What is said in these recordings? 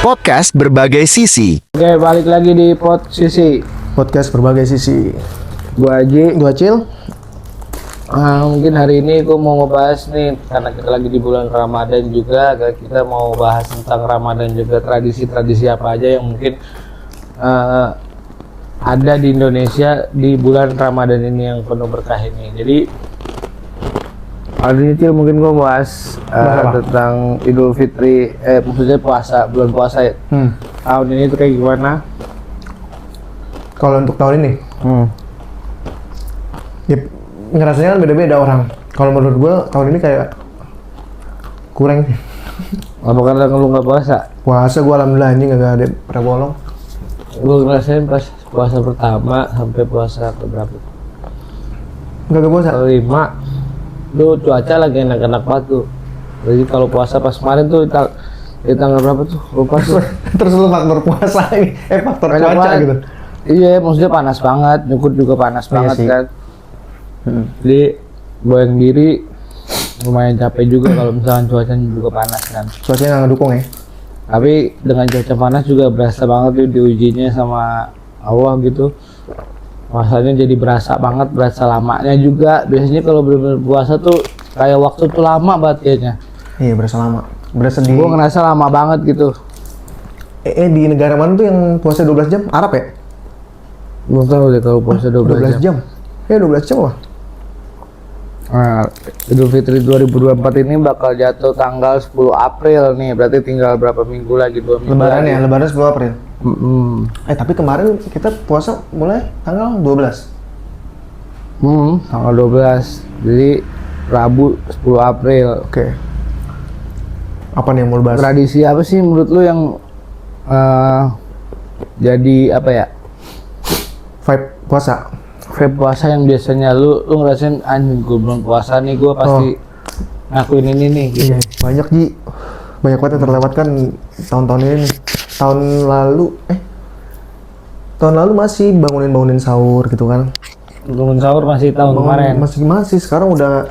Podcast berbagai sisi. Oke, balik lagi di Sisi. Podcast berbagai sisi. Gua Aji. Gua Cil. Mungkin hari ini gua mau ngebahas nih, karena kita lagi di bulan Ramadan juga, kita mau bahas tentang Ramadan juga, tradisi-tradisi apa aja yang mungkin ada di Indonesia di bulan Ramadan ini yang penuh berkah ini. Jadi hari ini Cil, mungkin gua bahas tentang Idul Fitri, maksudnya puasa, bulan puasa ya. Tahun ini tuh kayak gimana? Kalau untuk tahun ini, ya, ngerasanya kan beda-beda orang. Kalau menurut gua tahun ini kayak kurang. Apa karena lu nggak puasa? Puasa gua alhamdulillah anjing nggak ada pernah bolong. Gue ngerasain pas puasa pertama sampai puasa keberapa? Nggak puasa. Kelima. Lu cuaca lagi enak-enak banget tuh. Jadi kalau puasa pas kemarin tuh tanggal berapa tuh? Lupa tuh. Terus lu faktor puasa ini, faktor Enak cuaca banget. gitu. Iya, maksudnya panas banget, nyukut juga panas Iya banget sih. kan. Jadi goyang diri lumayan capek juga kalau misalkan cuacanya juga panas kan. Cuacanya nggak ngedukung ya. Tapi dengan cuaca panas juga berasa banget tuh diujinya sama Allah gitu. Puasanya jadi berasa banget, berasa lamanya juga. Biasanya kalau bener-bener puasa tuh kayak waktu tuh lama banget kayaknya. Iya berasa lama. Berasa di. Gua ngerasa lama banget gitu. Di negara mana tuh yang puasa 12 jam? Arab ya? Belum tahu deh kalau puasa 12 jam. Ya 12 jam lah. Nah, Idul Fitri 2024 ini bakal jatuh tanggal 10 April nih. Berarti tinggal berapa minggu lagi? 2 minggu Lebaran lagi. ya, Lebaran 10 April. Tapi kemarin kita puasa mulai tanggal 12. Tanggal 12. Jadi Rabu 10 April. Oke. Apa nih yang mau lu bahas? Tradisi apa sih menurut lu yang jadi apa ya? Vibe puasa. Vape puasa yang biasanya lu ngerasain anjing gue belum puasa nih, gue pasti ngakuin ini nih gitu. Iya, banyak Ji. Banyak banget yang terlewatkan tahun-tahun ini nih. Tahun lalu masih bangunin sahur gitu kan. Bangun sahur masih tahun kemarin. Masih sekarang udah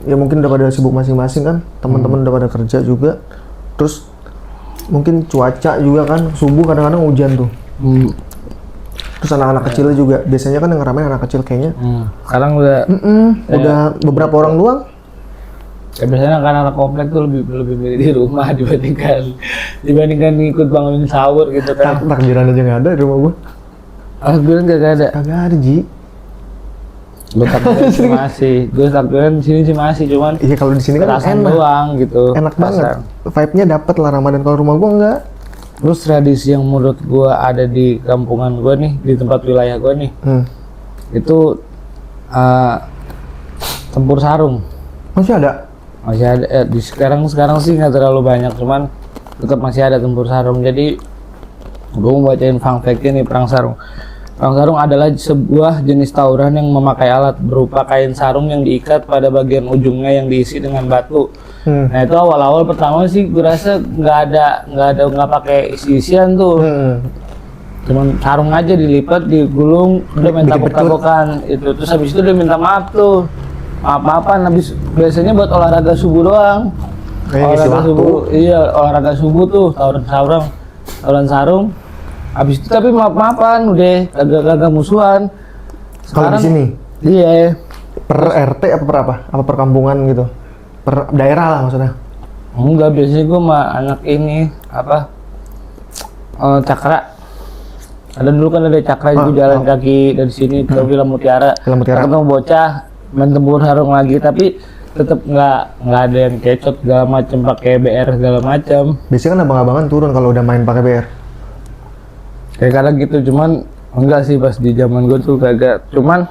ya mungkin udah pada sibuk masing-masing kan. Teman-teman udah pada kerja juga. Terus mungkin cuaca juga kan, subuh kadang-kadang hujan tuh. Terus anak-anak kecil juga, biasanya kan yang ngeramein anak kecil kayaknya. Sekarang udah Udah beberapa orang doang. ya biasanya kan anak komplek tuh lebih milih di rumah dibandingkan ikut bangunin sahur gitu kan. Takbiran aja nggak ada di rumah gua. Takbiran gak ada. Kagak ada Ji. Gue takbiran sih masih. Gue takbiran di sini sih masih, cuman Iya kalau di sini kan perasaan enak. doang gitu. Enak banget. Vibe-nya dapet lah Ramadan. Kalau rumah gua enggak. Terus tradisi yang menurut gue ada di kampungan gue nih, di tempat wilayah gue nih, itu tempur sarung. Masih ada. Masih ada. Di sekarang sih nggak terlalu banyak, cuman tetap masih ada tempur sarung. Jadi gue mau bacain fun fact-nya nih, perang sarung. Perang sarung adalah sebuah jenis tawuran yang memakai alat berupa kain sarung yang diikat pada bagian ujungnya yang diisi dengan batu. Nah itu awal-awal pertama sih gue rasa nggak pakai isi-isian tuh. Cuman sarung aja dilipat, digulung, udah minta tepuk-tepukan itu. Terus habis itu dia minta maaf tuh. Maaf-maafan, habis biasanya buat olahraga subuh doang. Olahraga subuh, iya olahraga subuh tuh, tawuran sarung. Habis itu tapi maaf-maafan, udah kagak musuhan. Kalau di sini Iya. per RT apa per apa? Apa perkampungan gitu? Per daerah lah maksudnya. Enggak, biasanya gue sama anak ini apa? Cakra. Ada dulu kan ada Cakra itu jalan kaki dari sini ke Villa Mutiara. Ketemu bocah main tempur sarung lagi, tapi tetap nggak ada yang kecot segala macem, pakai BR segala macem. Biasanya kan abang-abangan turun kalau udah main pakai BR. Kayak kadang gitu, cuman enggak sih pas di zaman gue tuh kagak. Cuman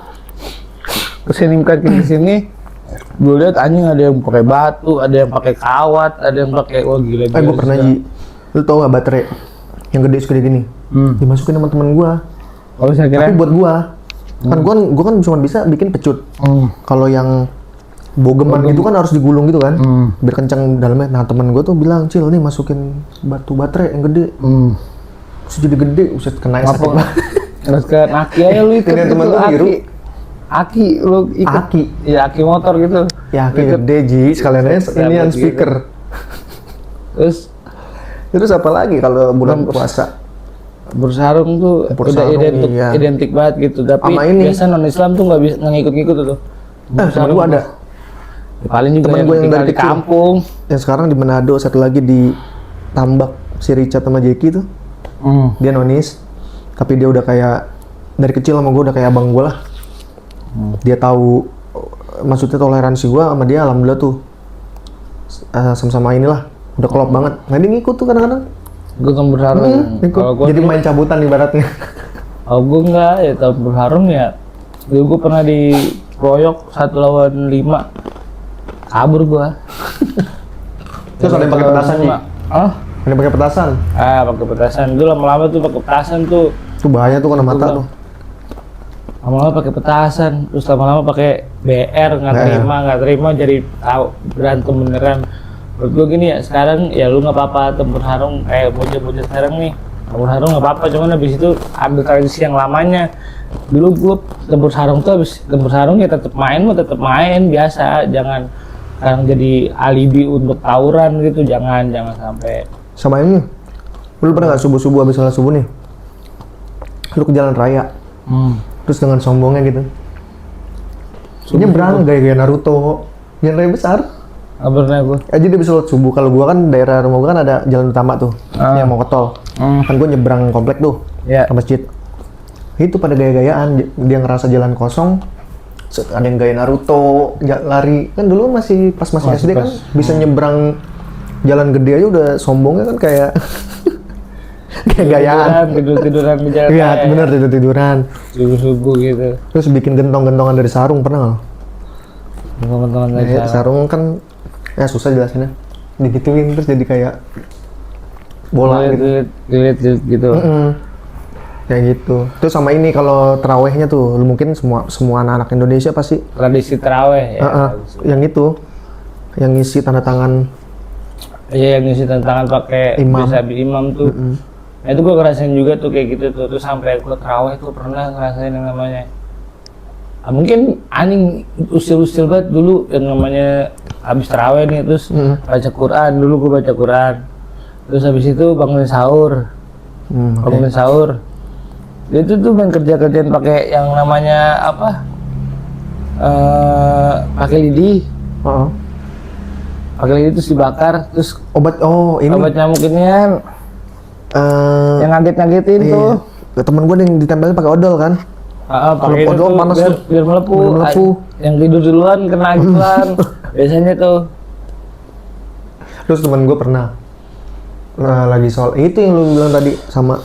kesini gue lihat anjing ada yang pakai batu, ada yang pakai kawat, ada yang pakai gila. Gue pernah Ji. Lu tau gak baterai yang gede segede gini? Dimasukin sama temen gua. Kalau saya kira Tapi buat gua kan gua kan cuma bisa bikin pecut. Kalau yang bogeman gitu kan harus digulung gitu kan, biar kencang dalamnya. Nah temen gua tuh bilang, Cil nih masukin batu baterai yang gede. Terus jadi gede, uset kena sakit banget. Terus ke aki aja lu ikat Ini gitu, temen lu biru. Aki lu ikat. Aki. Iya, aki motor gitu. Ya aki gede Ji, sekalian aja ini yang speaker. Terus Terus apa lagi kalau bulan puasa? Bersarung tuh Tempur udah sarung, iya. identik banget gitu. Tapi Sama ini. biasa non Islam tuh nggak bisa ngikut-ngikut tuh. Temen gue ada. Ya, paling juga Temen yang gue yang tinggal dari di kecil. kampung. Yang sekarang di Manado, satu lagi di Tambak, si Richard sama Jeki tuh. Dia nonis, tapi dia udah kayak dari kecil sama gue udah kayak abang gue lah. Dia tahu maksudnya toleransi gue sama dia, alhamdulillah tuh sama-sama inilah udah klop banget. Nah dia ngikut tuh kadang-kadang. Gue kan bersarung. Ikut. Kalau gue Jadi main cabutan ibaratnya. oh gue enggak ya tahun berharung ya. Dulu gue pernah dikeroyok 1 lawan 5. Kabur gue. Terus ada yang pakai petasan nih. Ah? Ada yang pakai petasan. Pakai petasan. Dulu lama-lama tuh pakai petasan tuh. Itu bahaya tuh kena mata tuh. Lama-lama pakai petasan, terus lama-lama pakai BR nggak terima jadi tahu berantem beneran. Menurut gue gini ya, sekarang ya lu nggak apa-apa tempur sarung bocah-bocah sekarang nih tempur sarung nggak apa-apa, cuman habis itu ambil tradisi yang lamanya. Dulu gue tempur sarung tuh habis tempur sarung ya tetap main biasa, jangan sekarang jadi alibi untuk tawuran gitu, jangan sampai. Sama ini, lu pernah nggak subuh-subuh habis sholat subuh nih, lu ke jalan raya, terus dengan sombongnya gitu, nyebrang gaya-gaya Naruto, jalan raya besar. Nggak pernah gue. Jadi dia bisa sholat subuh. Kalau gua kan daerah rumah gua kan ada jalan utama tuh, yang mau ke tol. Kan gua nyebrang komplek tuh, ke masjid. Itu pada gaya-gayaan, dia ngerasa jalan kosong, ada yang gaya Naruto, lari. Kan dulu masih masih SD kan bisa nyebrang jalan gede aja udah sombongnya kan kayak kayak gayaan. Tidur-tiduran di jalan. Iya, bener tidur-tiduran. Subuh-subuh gitu. Terus bikin gentong-gentongan dari sarung, pernah nggak? Teman-teman dari Sarung kan ya susah jelasinnya. Digituin terus jadi kayak bola gitu. Lilit gitu. Kayak gitu. Terus sama ini kalau terawihnya tuh, lu mungkin semua anak-anak Indonesia pasti Tradisi terawih ya. yang itu, yang ngisi tanda tangan. Iya, yang ngisi tantangan pakai Imam. bisa imam tuh. Nah, itu gue ngerasain juga tuh kayak gitu tuh. Terus sampai gue terawih tuh pernah ngerasain yang namanya. Mungkin anjing usil-usil banget dulu yang namanya habis terawih nih, terus baca Quran. Dulu gue baca Quran. Terus habis itu bangunin sahur. Bangunin sahur. Itu tuh main kerja-kerjaan pakai yang namanya apa? Pakai lidi. Pakai lidi terus dibakar, terus Obat ini obat nyamuk ini kan yang ngaget-ngagetin tuh. Temen gue yang ditempelin pakai odol kan. Pakai Kalau odol itu panas tuh. biar melepuh. Yang tidur duluan kena gituan. Biasanya tuh. Terus temen gue pernah lagi soal itu yang lu bilang tadi, sama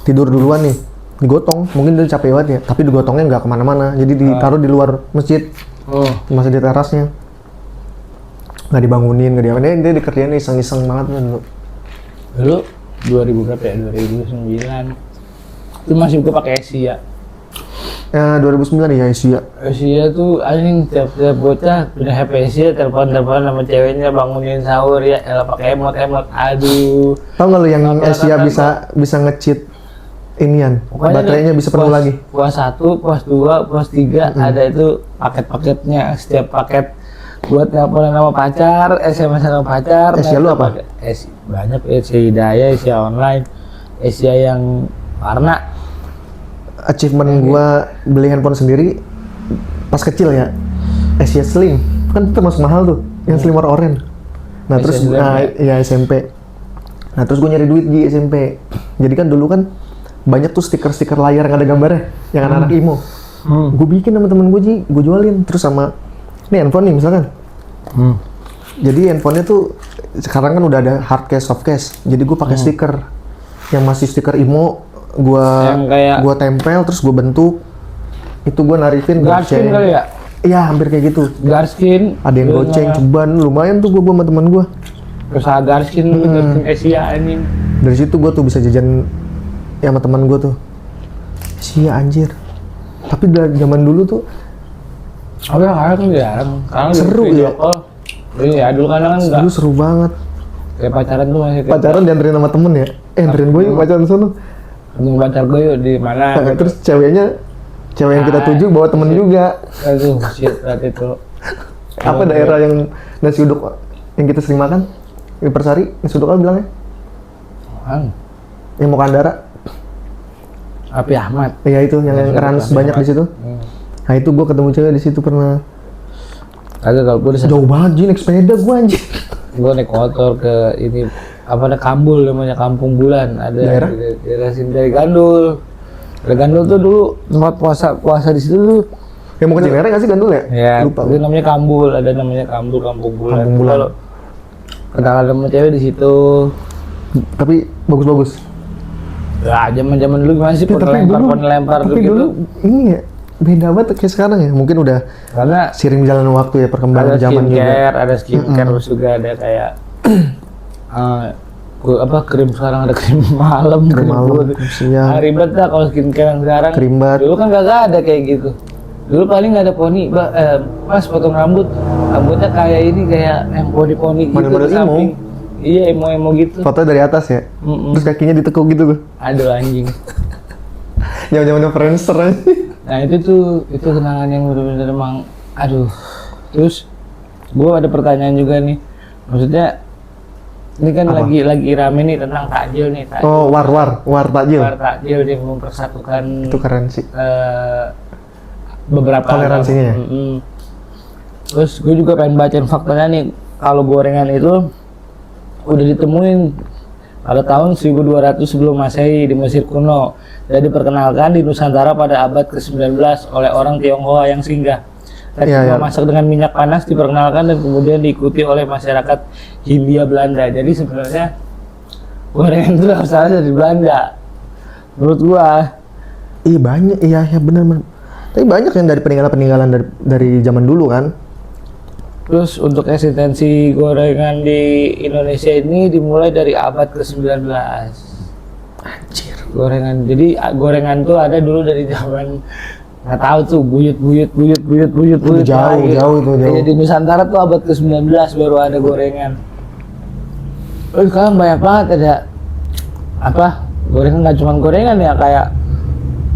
tidur duluan nih, digotong. Mungkin dia capek banget ya, tapi digotongnya nggak kemana-mana, jadi ditaruh di luar masjid, masih di terasnya, nggak dibangunin, nggak diapain. Dia dikerjain iseng-iseng banget dulu. Dulu 2000 berapa ya? 2009. Itu masih gue pakai Asia. 2009 ya Asia. Asia tuh anjing tiap bocah punya HP Asia, telepon sama ceweknya bangunin sahur ya, elah pakai emot. Aduh. Tahu nggak lu yang Asia bisa nge-cheat inian, baterainya bisa penuh lagi. Puas 1, puas 2, puas 3 ada itu paket-paketnya. Setiap paket buat nelponan sama pacar, SMS sama pacar. Asia lu apa? Banyak, Asia Hidayah, Asia online, Asia yang warna. Achievement gua beli handphone sendiri pas kecil ya, Asia Slim kan termasuk mahal tuh, yang Slim warna oranye. Nah terus ya SMP. Nah terus gue nyari duit di SMP. Jadi kan dulu kan banyak tuh stiker-stiker layar yang ada gambarnya, yang anak-anak imo. Gue bikin sama temen gue, gue jualin. Terus sama ini handphone nih misalkan. Jadi handphonenya tuh sekarang kan udah ada hard case, soft case. Jadi gue pakai stiker yang masih stiker imo. Gua tempel terus gue bentuk itu, gue narifin Garskin kali ya? Iya hampir kayak gitu. Garskin ada yang goceng ceban, lumayan tuh gue sama teman gue. Terus Garskin Asia anjing. Dari situ gue tuh bisa jajan ya sama teman gue tuh Asia anjir. Tapi dari zaman dulu tuh sekarang kan jarang. Seru ya. Iya dulu kan enggak. Dulu seru banget. Kayak pacaran tuh masih pacaran dianterin sama temen ya. Anterin gue yuk pacaran sono. Ketemu pacar gue yuk di mana gitu. Terus cewek yang kita tuju bawa temen juga. Aduh shit berarti itu. Apa daerah yang nasi uduk yang kita sering makan? Di Persari, nasi uduk apa bilangnya? Yang mau Kandara. Api Ahmad. Iya itu yang Rans banyak di situ. Nah itu gue ketemu cewek di situ pernah. Kagak, kalau gue Jauh banget Ji, naik sepeda gue anjir. Gue naik motor ke ini apa ada Kambul namanya, Kampung Bulan, ada Daerah? di daerah sini dari Gandul. Dari Gandul tuh dulu tempat puasa di situ tuh. Yang mau ke Cinere nggak sih Gandul ya? Ya, Lupa. itu namanya Kambul, ada namanya Kambul, Kampung Bulan. Kampung Bulan. Kalau kenalan sama cewek di situ. Tapi bagus-bagus. Ya, zaman-zaman dulu gimana sih, lempar tapi gitu. dulu ini ya beda banget kayak sekarang ya. Mungkin udah Karena seiring jalan waktu ya, perkembangan ada zaman juga. ada skincare, terus juga ada kayak krim, sekarang ada krim malam, Krim malam, putih. krim siang. Ribet lah kalau skincare yang sekarang. Krim bat. Dulu kan kagak ada kayak gitu. Dulu paling nggak ada poni, Mas potong rambutnya kayak ini, kayak yang poni-poni gitu. Model-model ke samping. Iya, emo gitu. Foto dari atas ya. Terus kakinya ditekuk gitu tuh. Aduh anjing. Zaman-zaman Friendster aja. Nah itu kenangan yang benar-benar emang, aduh. Terus gua ada pertanyaan juga nih. Maksudnya ini kan Apa? lagi rame nih tentang takjil nih. Takjil. Oh, war takjil. Takjil dia mempersatukan Itu keren sih. beberapa Toleransinya ya? Terus gue juga pengen bacain faktanya nih. Kalau gorengan itu udah ditemuin pada tahun 1200 sebelum Masehi di Mesir kuno dan diperkenalkan di Nusantara pada abad ke-19 oleh orang Tionghoa yang singgah. Teknik memasak dengan minyak panas diperkenalkan dan kemudian diikuti oleh masyarakat Hindia Belanda. Jadi sebenarnya gorengan itu asalnya dari Belanda. Menurut gua. Iya banyak, iya benar. Tapi banyak yang dari peninggalan dari zaman dulu kan. Terus untuk eksistensi gorengan di Indonesia ini dimulai dari abad ke-19. Anjir, gorengan. Jadi gorengan tuh ada dulu dari zaman nggak tahu tuh buyut. Jauh itu. Di Nusantara tuh abad ke-19 baru ada gorengan. Terus sekarang banyak banget ada gorengan, nggak cuma gorengan ya, kayak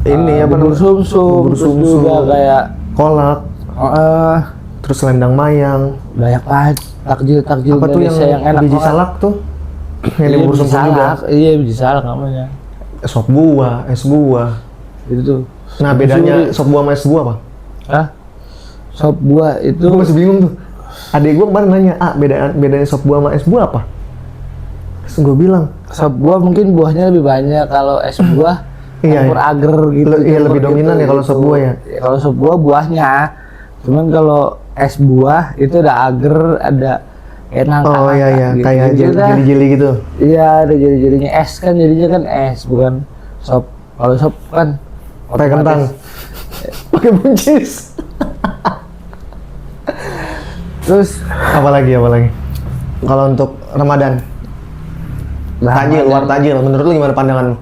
ini bubur sumsum, terus juga kayak kolak. Terus selendang mayang. Banyak banget takjil Apa tuh yang enak biji banget. salak tuh? Yang bubur sumsum juga. Iya, biji salak namanya. Sop buah, es buah. Itu tuh. Nah, bedanya sop buah sama es buah apa? Hah? Sop buah itu Gue masih bingung tuh. Adek gue kemarin nanya, bedanya sop buah sama es buah apa? Terus gue bilang, sop buah mungkin buahnya lebih banyak, kalau es buah campur agar gitu. Iya, lebih dominan ya kalau sop buah ya. Kalau sop buah buahnya. Cuman kalau es buah itu ada agar, ada kayak nangka. Oh iya, gitu. kayak jeli-jeli gitu. Iya, ada jeli-jelinya es kan, jadinya kan es, bukan sop. Kalau sop kan pakai kentang. Pakai buncis. Terus apa lagi? Kalau untuk Ramadan. Takjil, luar takjil. Menurut lu gimana pandangan lu?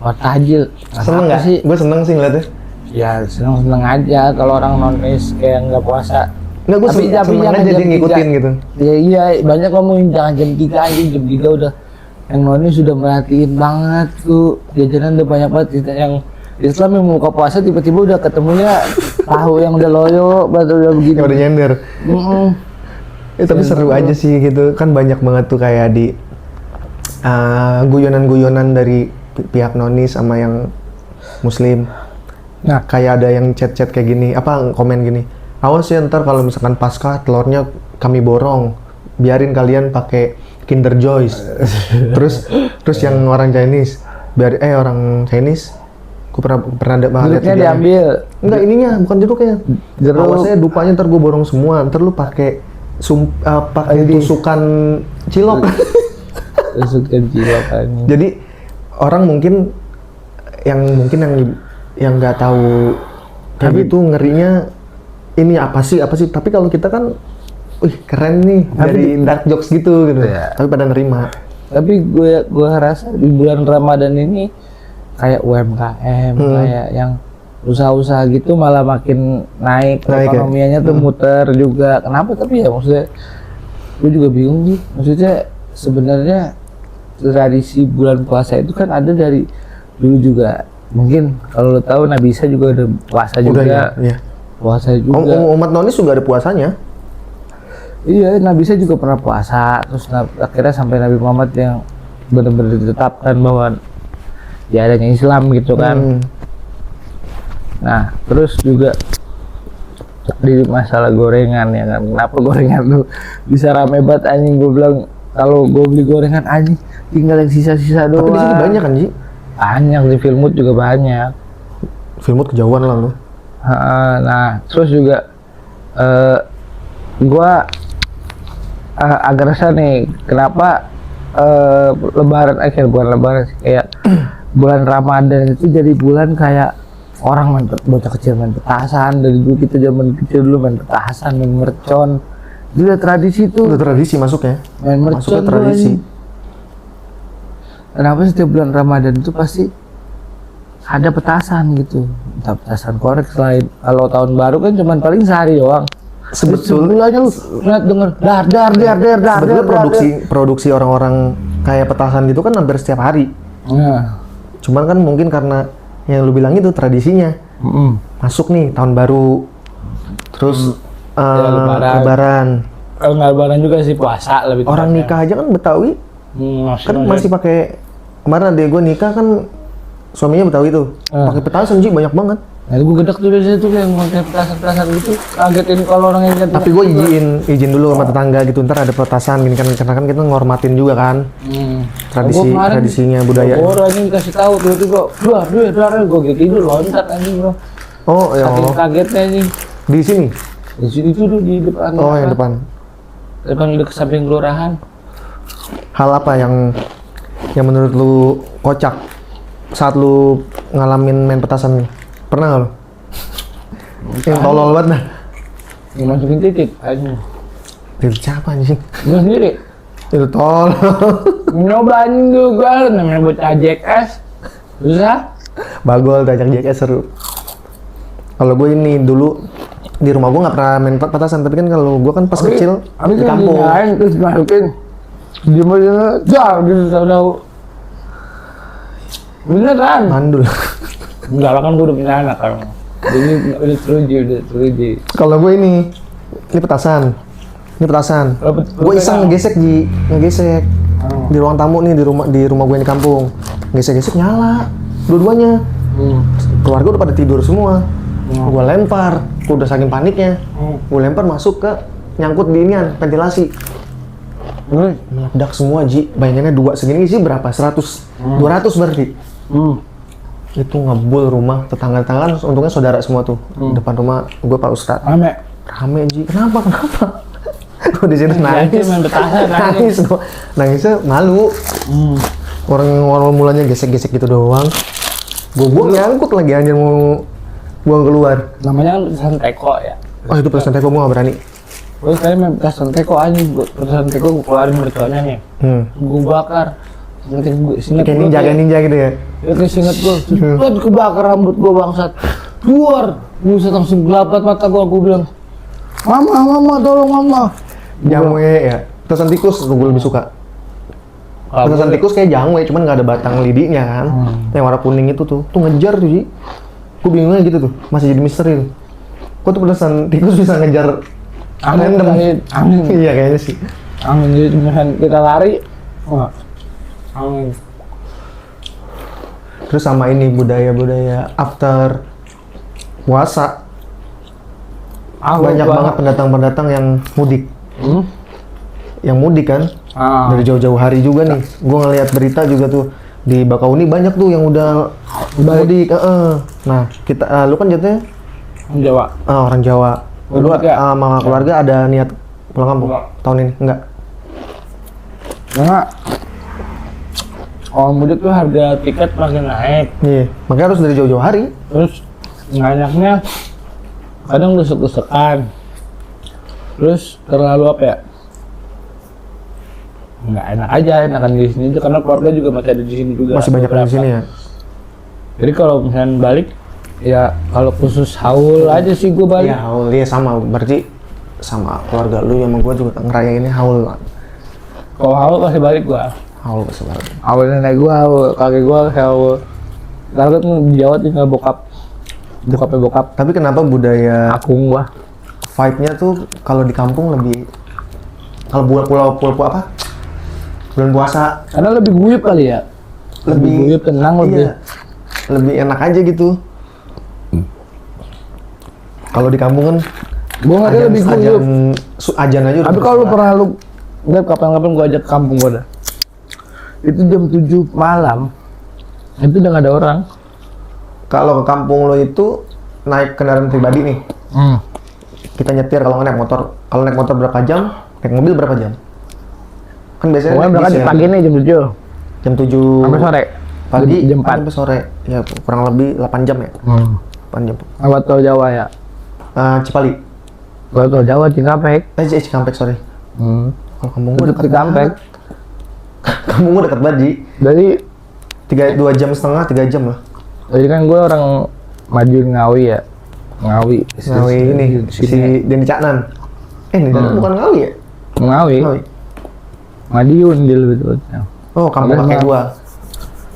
Luar takjil. Seneng nggak sih? Gue seneng sih ngeliatnya. Ya seneng aja kalau orang non-is kayak nggak puasa. Nggak, gue seneng aja dia ngikutin gitu. Ya iya, banyak ngomongin jangan jam 3 aja, jam 3 udah yang non-is sudah merhatiin banget tuh. Jajanan udah banyak banget yang Islam yang mau buka puasa tiba-tiba udah ketemunya tahu yang udah loyo, baru udah begini. Yang udah nyender. Tapi seru aja sih gitu. Kan banyak banget tuh kayak di guyonan-guyonan dari pihak nonis sama yang muslim. Nah, kayak ada yang chat-chat kayak gini, komen gini. Awas ya ntar kalau misalkan pasca telurnya kami borong, biarin kalian pakai Kinder Joys. terus yang orang Chinese, orang Chinese, gue pernah lihat jeruknya diambil. Enggak, ininya bukan jeruknya. Jeruk. Awasnya dupanya ntar gue borong semua. Ntar lu pakai tusukan cilok. Tusukan cilok kan. Jadi orang mungkin yang nggak tahu kayak gitu ngerinya ini apa sih, tapi kalau kita kan wih keren nih dari dark jokes gitu ya. Tapi pada nerima. Tapi gue rasa di bulan Ramadan ini kayak UMKM, kayak yang usaha-usaha gitu malah makin naik ekonomianya tuh muter juga. Kenapa? Tapi ya maksudnya gue juga bingung sih. Maksudnya sebenarnya tradisi bulan puasa itu kan ada dari dulu juga. Mungkin kalau lo tahu Nabi Isa juga ada puasa juga. Iya. Puasa juga. Umat nonis juga ada puasanya. Iya, Nabi Isa juga pernah puasa. Terus akhirnya sampai Nabi Muhammad yang benar-benar ditetapkan bahwa ya adanya Islam gitu kan. Nah terus juga di masalah gorengan ya kan, kenapa gorengan tuh bisa rame banget anjing. Gue bilang kalau gue beli gorengan anjing tinggal yang sisa-sisa doang. Tapi di sini banyak kan Ji? Banyak, di Filmut juga banyak. Filmut kejauhan lah lu. Nah terus juga gua agak resah nih kenapa lebaran bukan lebaran sih, kayak bulan Ramadan itu jadi bulan kayak orang bocah kecil main petasan. Dari dulu kita zaman kecil dulu main petasan, main mercon, itu udah tradisi tuh. Udah tradisi masuknya. Main mercon Masuknya tradisi. Kenapa setiap bulan Ramadan itu pasti ada petasan gitu, entah petasan korek. Selain kalau tahun baru kan cuman paling sehari doang. Sebetulnya lu lihat denger Sebetulnya produksi orang-orang kayak petasan gitu kan hampir setiap hari. Nah. Cuman kan mungkin karena yang lu bilang itu tradisinya. Masuk nih tahun baru. Terus lebaran. Kalau nggak lebaran juga sih puasa lebih Orang tepatnya. nikah aja kan Betawi. Kan masih pakai, kemarin adek gue nikah kan suaminya Betawi tuh. Pakai petasan Ji banyak banget. Nah, gue gedek tuh biasanya tuh yang pakai petasan-petasan gitu, kagetin kalau orang yang Tapi gue izin dulu sama tetangga gitu, ntar ada petasan gini kan, karena kan kita ngormatin juga kan tradisinya, budaya. Orang ini dikasih tahu tiba-tiba, gue gitu tidur loncat anjing bro. Oh ya. Saking kagetnya anjing. Di sini? Di sini tuh di depan. Oh yang depan. Depan udah ke samping kelurahan. Hal apa yang menurut lu kocak saat lu ngalamin main petasan? Pernah nggak lu? Yang tolol banget dah. Yang masukin titik anjing. Titik siapa anjing? Gue sendiri. Itu tolol. Nyobain juga namanya bocah JKS. Susah. Bagol tajak JKS seru. Kalau gue ini dulu di rumah gue nggak pernah main petasan, tapi kan kalau gue kan pas kecil di kampung. Terus masukin. Dia mau jar gitu tahu. Beneran. Mandul. Enggak lah kan gue udah punya anak kan. Jadi udah teruji. Kalau gue ini petasan. Ini petasan. Gue iseng ngegesek di ruang tamu nih di rumah gue yang di kampung. Gesek-gesek nyala dua-duanya. Keluarga udah pada tidur semua. Gue lempar, gue udah saking paniknya. Gue lempar masuk ke nyangkut di inian ventilasi. Meledak semua Ji. Bayangannya dua segini sih berapa? 100, 200 berarti. Itu ngebul rumah tetangga-tetangga, untungnya saudara semua tuh. Depan rumah gue Pak Ustadz. Rame Ji. Kenapa? Gue di situ nangis. Nangisnya malu. Orang mulanya gesek-gesek gitu doang. Gue nyangkut lagi anjir mau buang keluar. Namanya kan petasan teko ya. Oh itu petasan teko gue gak berani. Gue sekali main petasan teko anjing. Petasan teko gue keluarin merconnya nih. Gue bakar. Kayak ninja gitu ya. Ya kayak singkat gue. Terus kebakar rambut gue bangsat. Keluar. Buset langsung gelap mata gue bilang. Mama tolong mama. Jangwe ya. Petasan tikus gue lebih suka. Petasan tikus kayak jangwe, cuman nggak ada batang lidinya kan. Yang warna kuning itu tuh ngejar tuh Ji. Gue bingungnya gitu tuh, masih jadi misteri tuh. Kok tuh petasan tikus bisa ngejar angin. Iya kayaknya sih. Angin jadi misalkan kita lari. Angin. Terus sama ini budaya after puasa. Banyak banget pendatang-pendatang yang mudik. Yang mudik kan? Dari jauh-jauh hari juga nih. Gue ngeliat berita juga tuh di Bakauni banyak tuh yang udah mudik. Nah, kita lu kan jatuhnya Jawa. Orang Jawa. Lu sama keluarga ada niat pulang kampung tahun ini? Enggak. Enggak. Kalau mudik tuh harga tiket makin naik. Iya, makanya harus dari jauh-jauh hari. Terus nganyaknya kadang desek-desekan. Terus terlalu apa ya? Nggak enak aja, enakan di sini aja karena keluarga juga masih ada di sini juga. Masih banyak di sini ya. Jadi kalau misalnya balik, ya kalau khusus haul aja sih gue balik. Iya haul, dia sama. Berarti sama keluarga lu sama gue juga ngerayainnya haul. Kalau haul pasti balik gua. Haul pasti balik. Haul nenek gua, haul kakek gua, haul. Karena kan di Jawa tinggal bokap. Tapi kenapa budaya akung gua? Vibe-nya tuh kalau di kampung lebih, kalau pulau apa? bulan puasa. Karena lebih guyup kali ya. Lebih guyup, tenang, lebih. Iya, lebih enak aja gitu. Kalau di kampung kan Gua nggak lebih guyup. Ajan aja udah. Tapi kalau lu pernah lu nggak kapan-kapan gua ajak ke kampung gua dah. Itu jam 7 malam. Itu udah nggak ada orang. Kalau ke kampung lo itu naik kendaraan pribadi nih. Kita nyetir kalau nggak naik motor. Kalau naik motor berapa jam? Naik mobil berapa jam? Kan biasanya Pokoknya berangkat bis ya. pagi nih jam 7. Jam 7 Sampai sore. pagi Jam 4. sampai sore. Ya kurang lebih 8 jam ya. 8 jam. Lewat tol Jawa ya. Cipali. Lewat tol Jawa Cikampek. Cikampek, sorry. Kalau kampung gua Deket dekat Cikampek. banget. Kampung gua dekat banget, Ji. Dari 2 jam setengah, 3 jam lah. Jadi kan gue orang Madiun Ngawi ya. Ngawi Ngawi ini si Deni Caknan. Deni Caknan bukan Ngawi ya? Ngawi. Ngawi. Madiun dia lebih tepatnya. Oh, kampung kakek gua.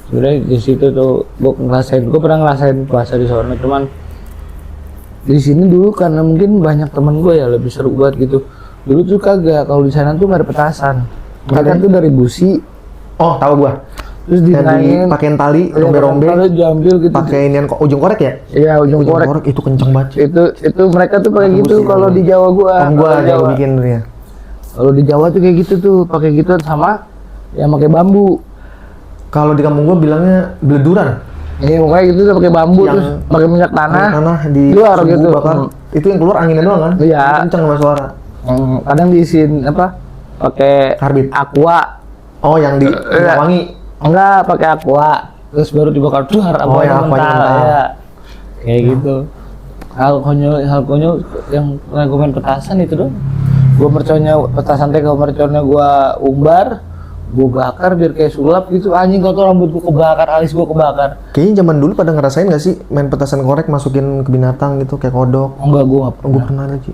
Sebenarnya di situ tuh gue pernah ngerasain puasa di sana, cuman di sini dulu karena mungkin banyak temen gue ya lebih seru banget gitu. Dulu tuh kagak, kalau di sana tuh nggak ada petasan. Mereka tuh dari busi, Oh, tahu gua. terus dinaik Pakein tali, rombe-rombe. Kalau diambil gitu. Pakai inian kok ujung korek ya? Iya ujung korek. Itu kenceng banget. Itu mereka tuh pakai gitu kalau di Jawa gua. Om gua Kalau di yang Jawa. bikin dulu ya. Kalau di Jawa tuh kayak gitu tuh, pakai gitu sama yang pakai bambu. Kalau di kampung gua bilangnya beleduran. Iya pokoknya gitu tuh pakai bambu Yang terus pakai minyak tanah. Tanah di luar suhu gitu. bakar. Itu yang keluar anginnya doang kan? Iya. Itu kenceng sama suara. Kadang diisiin apa? Pakai Karbit. aqua. Oh, yang di minyak wangi. Enggak, pakai aqua. Terus baru dibakar duar apa Oh, yang yang aquanya mental mental. ya. Kayak gitu. Hal konyol yang pernah gue main petasan itu dong. Gue merconnya petasan teh, kalau merconnya gue umbar, gue bakar biar kayak sulap gitu. Anjing kau tuh rambut gue kebakar, alis gue kebakar. Kayaknya zaman dulu pada ngerasain nggak sih main petasan korek masukin ke binatang gitu kayak kodok? Enggak, gue nggak Gue pernah. pernah aja, Ci.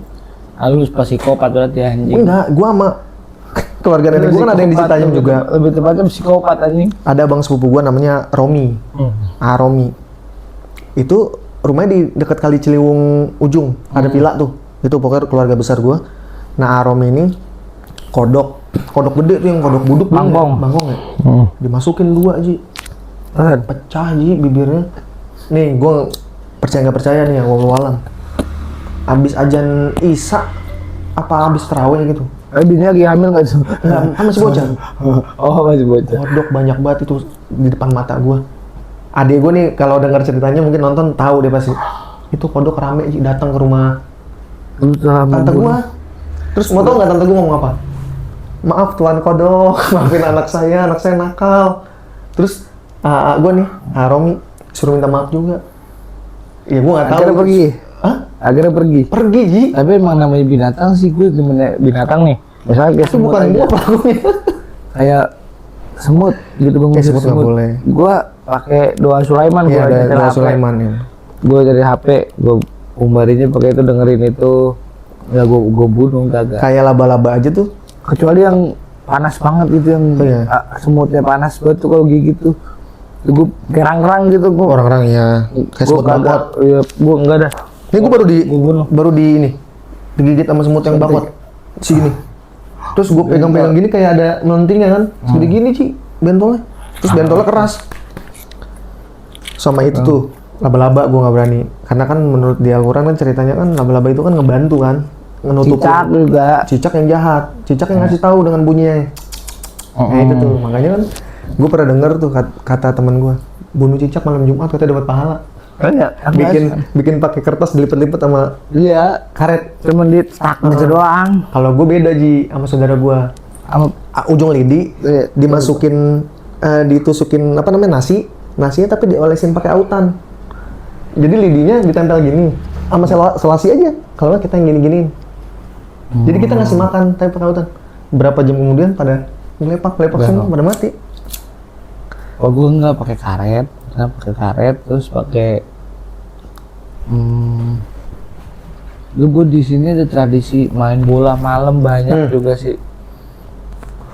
Halus psikopat berarti anjing. Enggak, gue sama keluarga nenek gue kan ada yang di Citayam juga. Lebih tepatnya psikopat anjing. Ada abang sepupu gue namanya Romi. Romi. Itu rumahnya di dekat Kali Ciliwung ujung. Ada villa tuh. Itu pokoknya keluarga besar gue. Nah, Romi ini kodok gede tuh yang kodok buduk. Bangkong. Bangkong ya? Dimasukin 2, Ji. Pecah, Ji, bibirnya. Nih, gue percaya nggak percaya nih ya, wallahualam. Abis ajan Isya apa abis terawih gitu. Bini lagi hamil nggak tuh? Enggak, kan masih bocah. Oh masih bocah. Kodok banyak banget itu di depan mata gua. Adik gua nih kalau dengar ceritanya mungkin nonton tahu deh pasti. Itu kodok rame Ji, datang ke rumah tante gua. Terus mau tau nggak tante gua ngomong apa? Maaf tuan kodok, maafin anak saya nakal. Terus gua nih, Romi suruh minta maaf juga. Ya gua nggak tahu. Akhirnya pergi. Hah? Akhirnya pergi. Pergi, Ji. Tapi emang namanya binatang sih, gue temennya binatang nih. Misalnya kayak Itu semut bukan aja. gua pelakunya. Kayak semut gitu gue ngusir semut nggak boleh. Gue pakai doa Sulaiman. Iya, Gua ada nyetel Doa HP. Sulaiman ya. Gue dari HP, gue umbarinnya pakai itu, dengerin itu. Ya gue bunuh kagak. Kayak laba-laba aja tuh. Kecuali yang panas banget gitu, yang Oh, iya. semutnya panas banget tuh kalau gigit tuh. Gue kerang-kerang gitu gue. Orang-orang ya kayak semut bakot. Iya, gue enggak dah. Ini gue bunuh. baru di ini digigit sama semut yang bakot sini. Terus gue pegang-pegang gini kayak ada melentingnya kan, segede gini Ci bentolnya. Terus bentolnya keras. Sama itu tuh laba-laba gue nggak berani, karena kan menurut di Al-Quran kan ceritanya kan laba-laba itu kan ngebantu kan, ngenutup Cicak juga. cicak yang jahat, cicak yang ngasih tahu dengan bunyinya. Nah itu tuh makanya kan gue pernah denger tuh kata temen gue, bunuh cicak malam Jumat katanya dapat pahala. Bikin pakai kertas dilipet-lipet sama Iya, karet. cuman di tak gitu doang. Kalau gue beda Ji sama saudara gue. Sama Ujung lidi Iya. dimasukin ditusukin apa namanya nasinya tapi diolesin pakai autan. Jadi lidinya ditempel gini sama selasi aja. Kalau nggak kita yang gini-giniin. Jadi kita ngasih makan tapi pakai autan. Berapa jam kemudian pada ngelepak semua pada mati. oh gue nggak pakai karet, terus pakai lu gue di sini ada tradisi main bola malam banyak juga sih.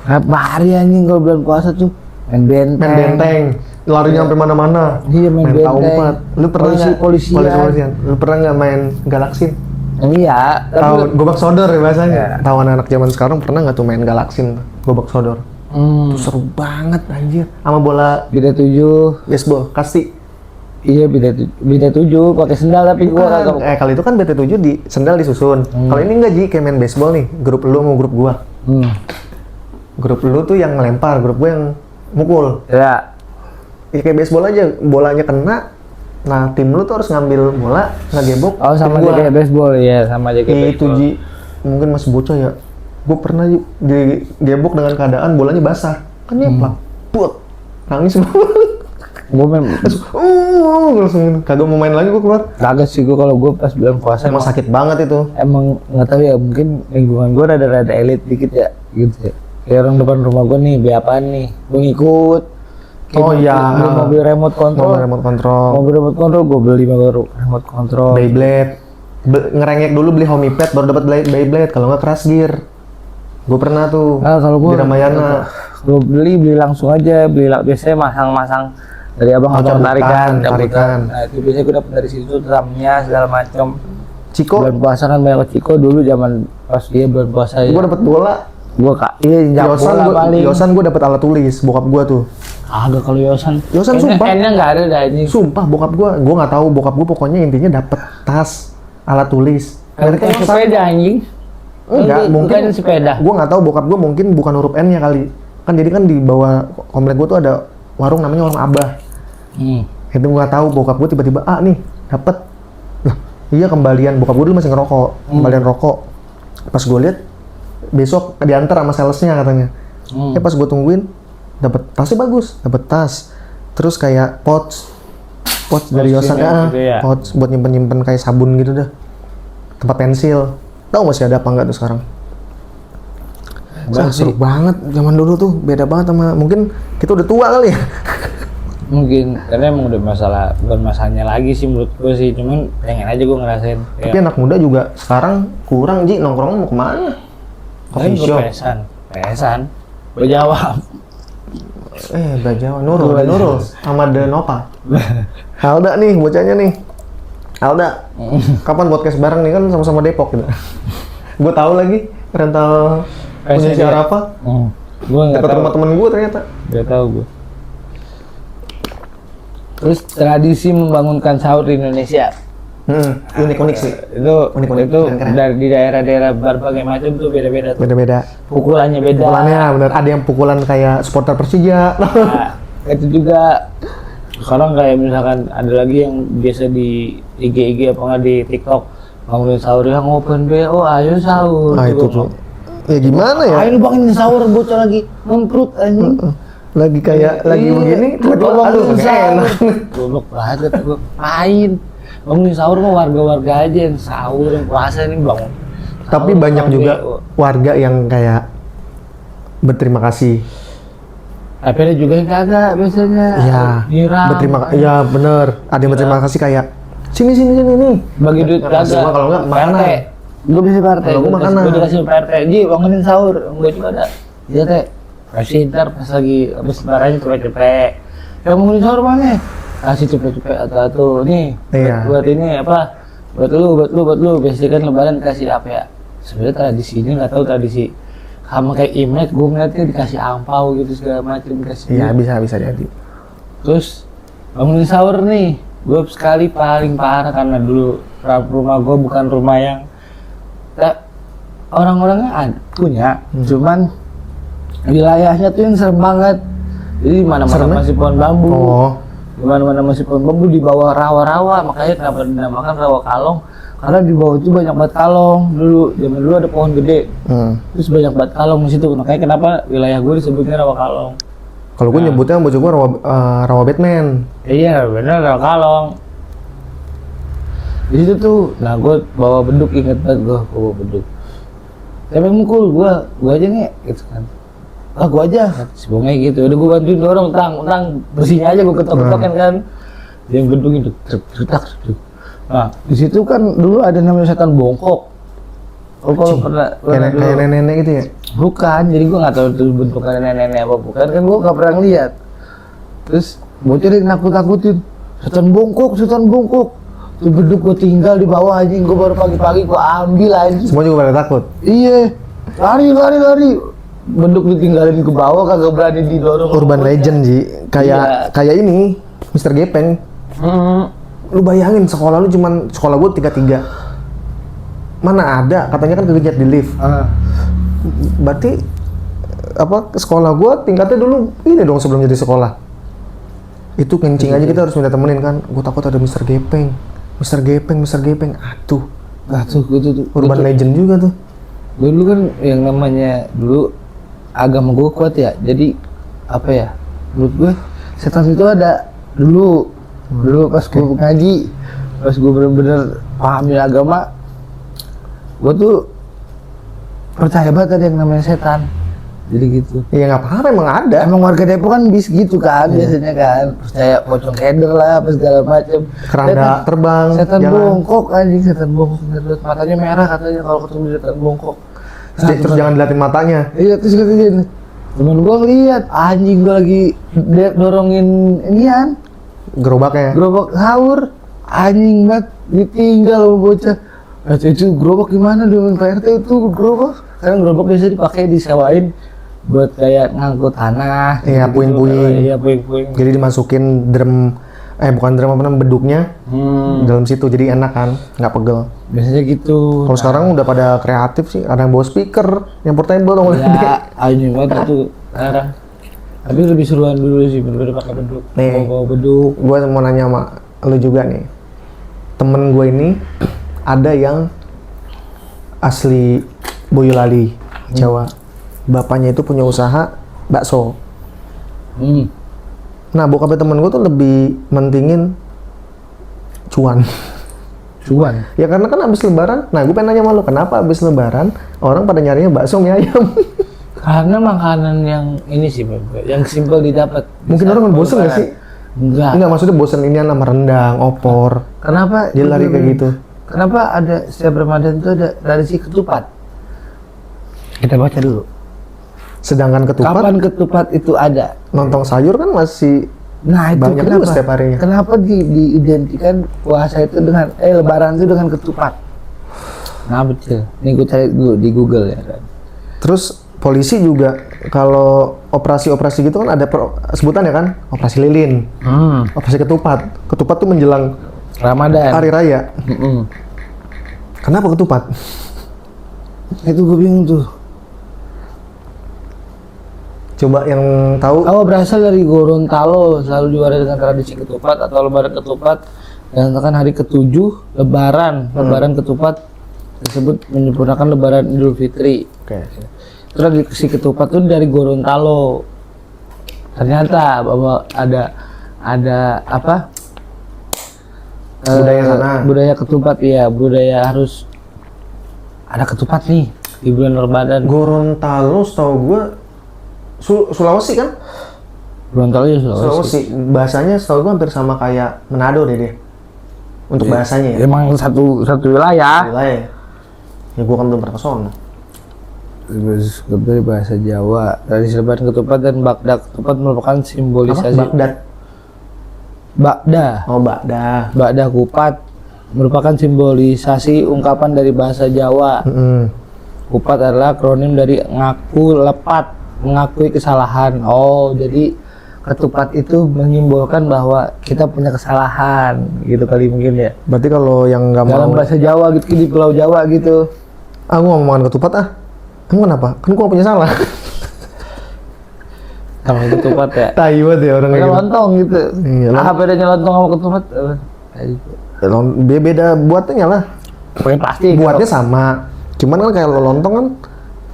Tiap hari anjing kalau bulan puasa tuh main benteng. Larinya sampai mana-mana. Iya, main benteng. Taumpat. Lu pernah nggak? Polisian. Lu pernah nggak main galaksin? Iya, Tahu gobak sodor ya bahasanya. Iya. Tahu anak-anak zaman sekarang pernah nggak tuh main galaksin, gobak sodor? Itu seru banget anjir. Sama bola Beda 7. baseball, kasti. Iya beda 7 pakai sendal tapi gua kagak. Kali itu kan BT7 di sendal disusun. Kalau ini enggak Ji, kayak main baseball nih, grup lu mau grup gua. Grup lu tuh yang ngelempar, grup gua yang mukul. Ya. Ya, kayak baseball aja, bolanya kena. Nah, tim lu tuh harus ngambil bola, ngegebok. Oh, sama aja kayak baseball ya, sama aja kayak Itu baseball. Ji, mungkin masih bocah ya. Gue pernah Ji, digebok dengan keadaan bolanya basah. Kan nyeplak. Buat. Nangis semua. Gua main Langsung kagak mau main lagi gue keluar. kagak sih gua kalau gua pas bulan puasa Emang sakit banget itu. emang nggak tahu ya, mungkin lingkungan gua rada elit dikit ya gitu ya. Kayak orang depan rumah gua nih, beli apaan nih, gua ngikut. Kayak Oh iya. beli mobil remote control. Mobil remote control. Mobil remote control gua beli baru remote control. Beyblade. Ngerengek dulu beli Homipad baru dapat Beyblade, kalau nggak Crash Gear. Gue pernah tuh. Nah, kalau gua di Ramayana. gua beli langsung aja, biasanya masang dari abang Oh, abang cabutan. tarikan. Nah, itu biasanya gua dapet dari situ drumnya segala macam. Ciko, Bulan puasa kan banyak Ciko dulu zaman pas dia bulan puasa ya. gue dapat bola. Gua nginjak bola paling. Yosan gue dapat alat tulis, bokap gue tuh. Agak kalau Yosan. Yosan sumpah. N-nya nggak ada dah ini. Sumpah bokap gue nggak tahu bokap gue pokoknya intinya dapat tas, alat tulis. Kayak Yosan. sepeda anjing. Enggak, mungkin Bukan sepeda. Gue nggak tahu bokap gue mungkin bukan huruf N-nya kali. Kan jadi kan di bawah komplek gue tuh ada warung namanya warung Abah. Itu gue nggak tahu bokap gue tiba-tiba nih dapat. Lah, iya kembalian bokap gue dulu masih ngerokok, kembalian rokok. Pas gue lihat besok diantar sama salesnya katanya. Pas gue tungguin dapat tasnya bagus, dapat tas. Terus kayak pouch dari Yosan gitu ya? pouch buat nyimpen kayak sabun gitu dah. Tempat pensil. Tahu masih ada apa enggak tuh sekarang? Seru banget zaman dulu tuh, beda banget sama mungkin kita udah tua kali ya. Mungkin karena emang udah bukan masanya lagi sih menurut gue sih, cuman pengen aja gue ngerasain. Tapi anak muda juga sekarang kurang Ji, nongkrong mau kemana? Coffee shop. Pesan. Gue jawab. Udah Jawa, Nurul sama Nova. Alda nih, bocahnya nih. Alda, kapan podcast bareng nih kan sama-sama Depok gitu. Gue tahu lagi rental punya si Arafa. Gue nggak Dekat tahu. rumah temen gue ternyata. Nggak tahu gue. Terus tradisi membangunkan sahur di Indonesia. Unik sih. Itu Unik-unik, itu keren-keren. dari di daerah-daerah berbagai macam tuh beda-beda tuh. Beda-beda. Pukulannya beda. Pukulannya bener, ada yang pukulan kayak supporter Persija. Nah, itu juga sekarang kayak misalkan ada lagi yang biasa di IG apa nggak di TikTok bangunin sahur yang open BO, ayo sahur. Nah itu tuh. Ya gimana ya? Ayo bangunin sahur bocah lagi ngemprut anjing. Lagi kayak lagi begini, tiba-tiba aduh kagak enak. Goblok banget gua. Main. Bangunin sahur mah warga-warga aja yang sahur yang puasa ini bangun. Tapi Sahur banyak sama juga BO. warga yang kayak berterima kasih. Tapi ada juga yang kagak biasanya. Iya. Nyiram. Iya bener. Ada yang berterima kasih kayak sini nih. Bagi duit Nggak kasih kagak. gua, kalau nggak makanan. Gue bisa PRT. Kalau gua makanan. Gue dikasih PRT. Ji bangunin sahur. Gue juga ada. Iya teh. Kasih ntar pas lagi habis lebaran cepet-cepet. Yang bangunin sahur mana? Kasih cepet-cepet atau nih. Iya. Buat ini apa? Buat lu. Biasanya kan lebaran kasih apa ya? Sebenarnya tradisinya nggak tahu tradisi. Sama kayak Imlek, gue ngeliatnya dikasih angpau gitu segala macam dikasih. Iya bisa jadi. Terus bangunin sahur nih, gue sekali paling parah karena dulu rumah gue bukan rumah yang orang-orangnya punya, cuman wilayahnya tuh yang serem banget. Jadi mana-mana masih pohon bambu, mana-mana masih pohon bambu di bawah rawa-rawa, makanya kenapa dinamakan rawa kalong? Karena di bawah itu banyak banget kalong dulu, zaman dulu ada pohon gede, terus banyak banget kalong di situ, makanya kenapa wilayah gue disebutnya rawa kalong. Kalau gue nyebutnya bocah gue rawa Batman. Iya bener rawa kalong. Di situ tuh, nah gue bawa beduk, inget banget gue bawa beduk. Tapi mukul gue aja nih, gitu kan. Gue aja, si bongnya gitu. Udah gue bantuin dorong, tang bersihnya aja gue ketok-ketokin kan. Yang beduk itu, tertak. Nah, di situ kan dulu ada namanya setan bongkok. Oh, kalau pernah Kayak nenek-nenek gitu ya? Bukan, jadi gue nggak tahu itu bentukan nenek-nenek apa bukan, kan gue nggak pernah lihat. Terus bocah dia nakut-nakutin, setan bongkok. Tuh beduk gue tinggal di bawah anjing, gue baru pagi-pagi gue ambil anjing. Semua juga pada takut. Iya, lari. beduk ditinggalin ke bawah kagak berani didorong. Urban legend Ji, kayak ini Mr. Gepeng. Lu bayangin sekolah gue tingkat 3. Mana ada katanya kan kekejar di lift. Berarti sekolah gue tingkatnya dulu ini dong sebelum jadi sekolah. Itu kencing aja kita harus minta temenin kan. Gue takut ada Mr. Gepeng. Aduh Itu urban legend juga tuh. dulu kan yang namanya dulu agama gue kuat ya, jadi apa ya, menurut gue setan itu ada dulu pas gue ngaji, pas gue bener-bener pahami agama, gue tuh percaya banget ada yang namanya setan. Jadi gitu. Ya nggak apa-apa, emang ada. Emang warga Depok kan bis gitu kan, biasanya kan percaya pocong keder lah apa segala macem. Keranda terbang. Setan bongkok anjing, setan bongkok. Matanya merah katanya kalau ketemu setan bongkok. Terus jangan diliatin matanya. Iya, terus katanya temen gua ngeliat anjing, gua lagi dorongin inian gerobak sahur, anjing banget ditinggal sama bocah. Itu gerobak gimana dengan Pak RT itu gerobak? Karena gerobak biasa dipakai disewain buat kayak ngangkut tanah. Iya, puing-puing. Iya, puing-puing. Jadi dimasukin bukan drum apa namanya, beduknya dalam situ, jadi enak kan, nggak pegel. Biasanya gitu. Kalau sekarang udah pada kreatif sih, ada yang bawa speaker yang portable dong. Ya, anjing banget tuh sekarang. Tapi lebih seruan dulu sih, bener-bener pakai beduk. Nih, bawa beduk. gue mau nanya sama lu juga nih. Temen gue ini ada yang asli Boyolali, Jawa. Bapaknya itu punya usaha bakso. Nah, bokapnya temen gue tuh lebih mentingin cuan. Ya karena kan abis lebaran, nah gue pengen nanya sama lu, kenapa abis lebaran orang pada nyarinya bakso mie ayam? Karena makanan yang ini sih, yang simpel didapat. Mungkin orang kan bosen gak sih? Enggak, maksudnya bosen ini sama rendang, opor. Kenapa dia lari kayak gitu? Kenapa ada setiap Ramadan itu ada tradisi ketupat? Kita baca dulu. Sedangkan ketupat, Kapan ketupat itu ada? lontong sayur kan masih Nah itu banyak kenapa? juga setiap harinya. Kenapa diidentikan puasa itu dengan Lebaran itu dengan ketupat? Nah betul. Nih gue cari dulu di Google ya kan. Terus polisi juga kalau operasi-operasi gitu kan ada sebutannya kan, operasi lilin, operasi ketupat. Ketupat tuh menjelang Ramadan, hari raya. Kenapa ketupat? Itu gue bingung tuh. Coba yang tahu. Berasal dari Gorontalo, selalu juara dengan tradisi ketupat atau lebaran ketupat. Dan kan hari ke-7 lebaran ketupat tersebut menyempurnakan lebaran Idul Fitri. Tradisi ketupat itu dari Gorontalo. Ternyata bahwa ada apa? Budaya sana. Budaya ketupat, ya, budaya harus ada ketupat nih di bulan Ramadan. Gorontalo setahu gua Sulawesi kan? Gorontalo ya Sulawesi. Bahasanya setahu gua hampir sama kayak Manado deh. Untuk bahasanya ya. Emang satu wilayah. Ya gua kan belum pernah ke sono. Terus dari bahasa Jawa, dari lebaran ketupat dan bakda. Ketupat merupakan simbolisasi bakda. Bakda kupat merupakan simbolisasi ungkapan dari bahasa Jawa. Kupat adalah akronim dari mengakui kesalahan. Oh, jadi ketupat itu menyimbolkan bahwa kita punya kesalahan, gitu kali mungkin ya. Berarti kalau yang nggak mau dalam bahasa Jawa gitu, di Pulau Jawa gitu. Aku nggak mau makan ketupat Kamu kenapa? Kan gua punya salah. Sama ketupat ya. Tai banget ya orang kayak gitu. Lontong gitu. Iya, Apa bedanya lontong sama ketupat? Beda buatnya lah. Pakai plastik. Buatnya sama. Cuman kan kayak lontong kan,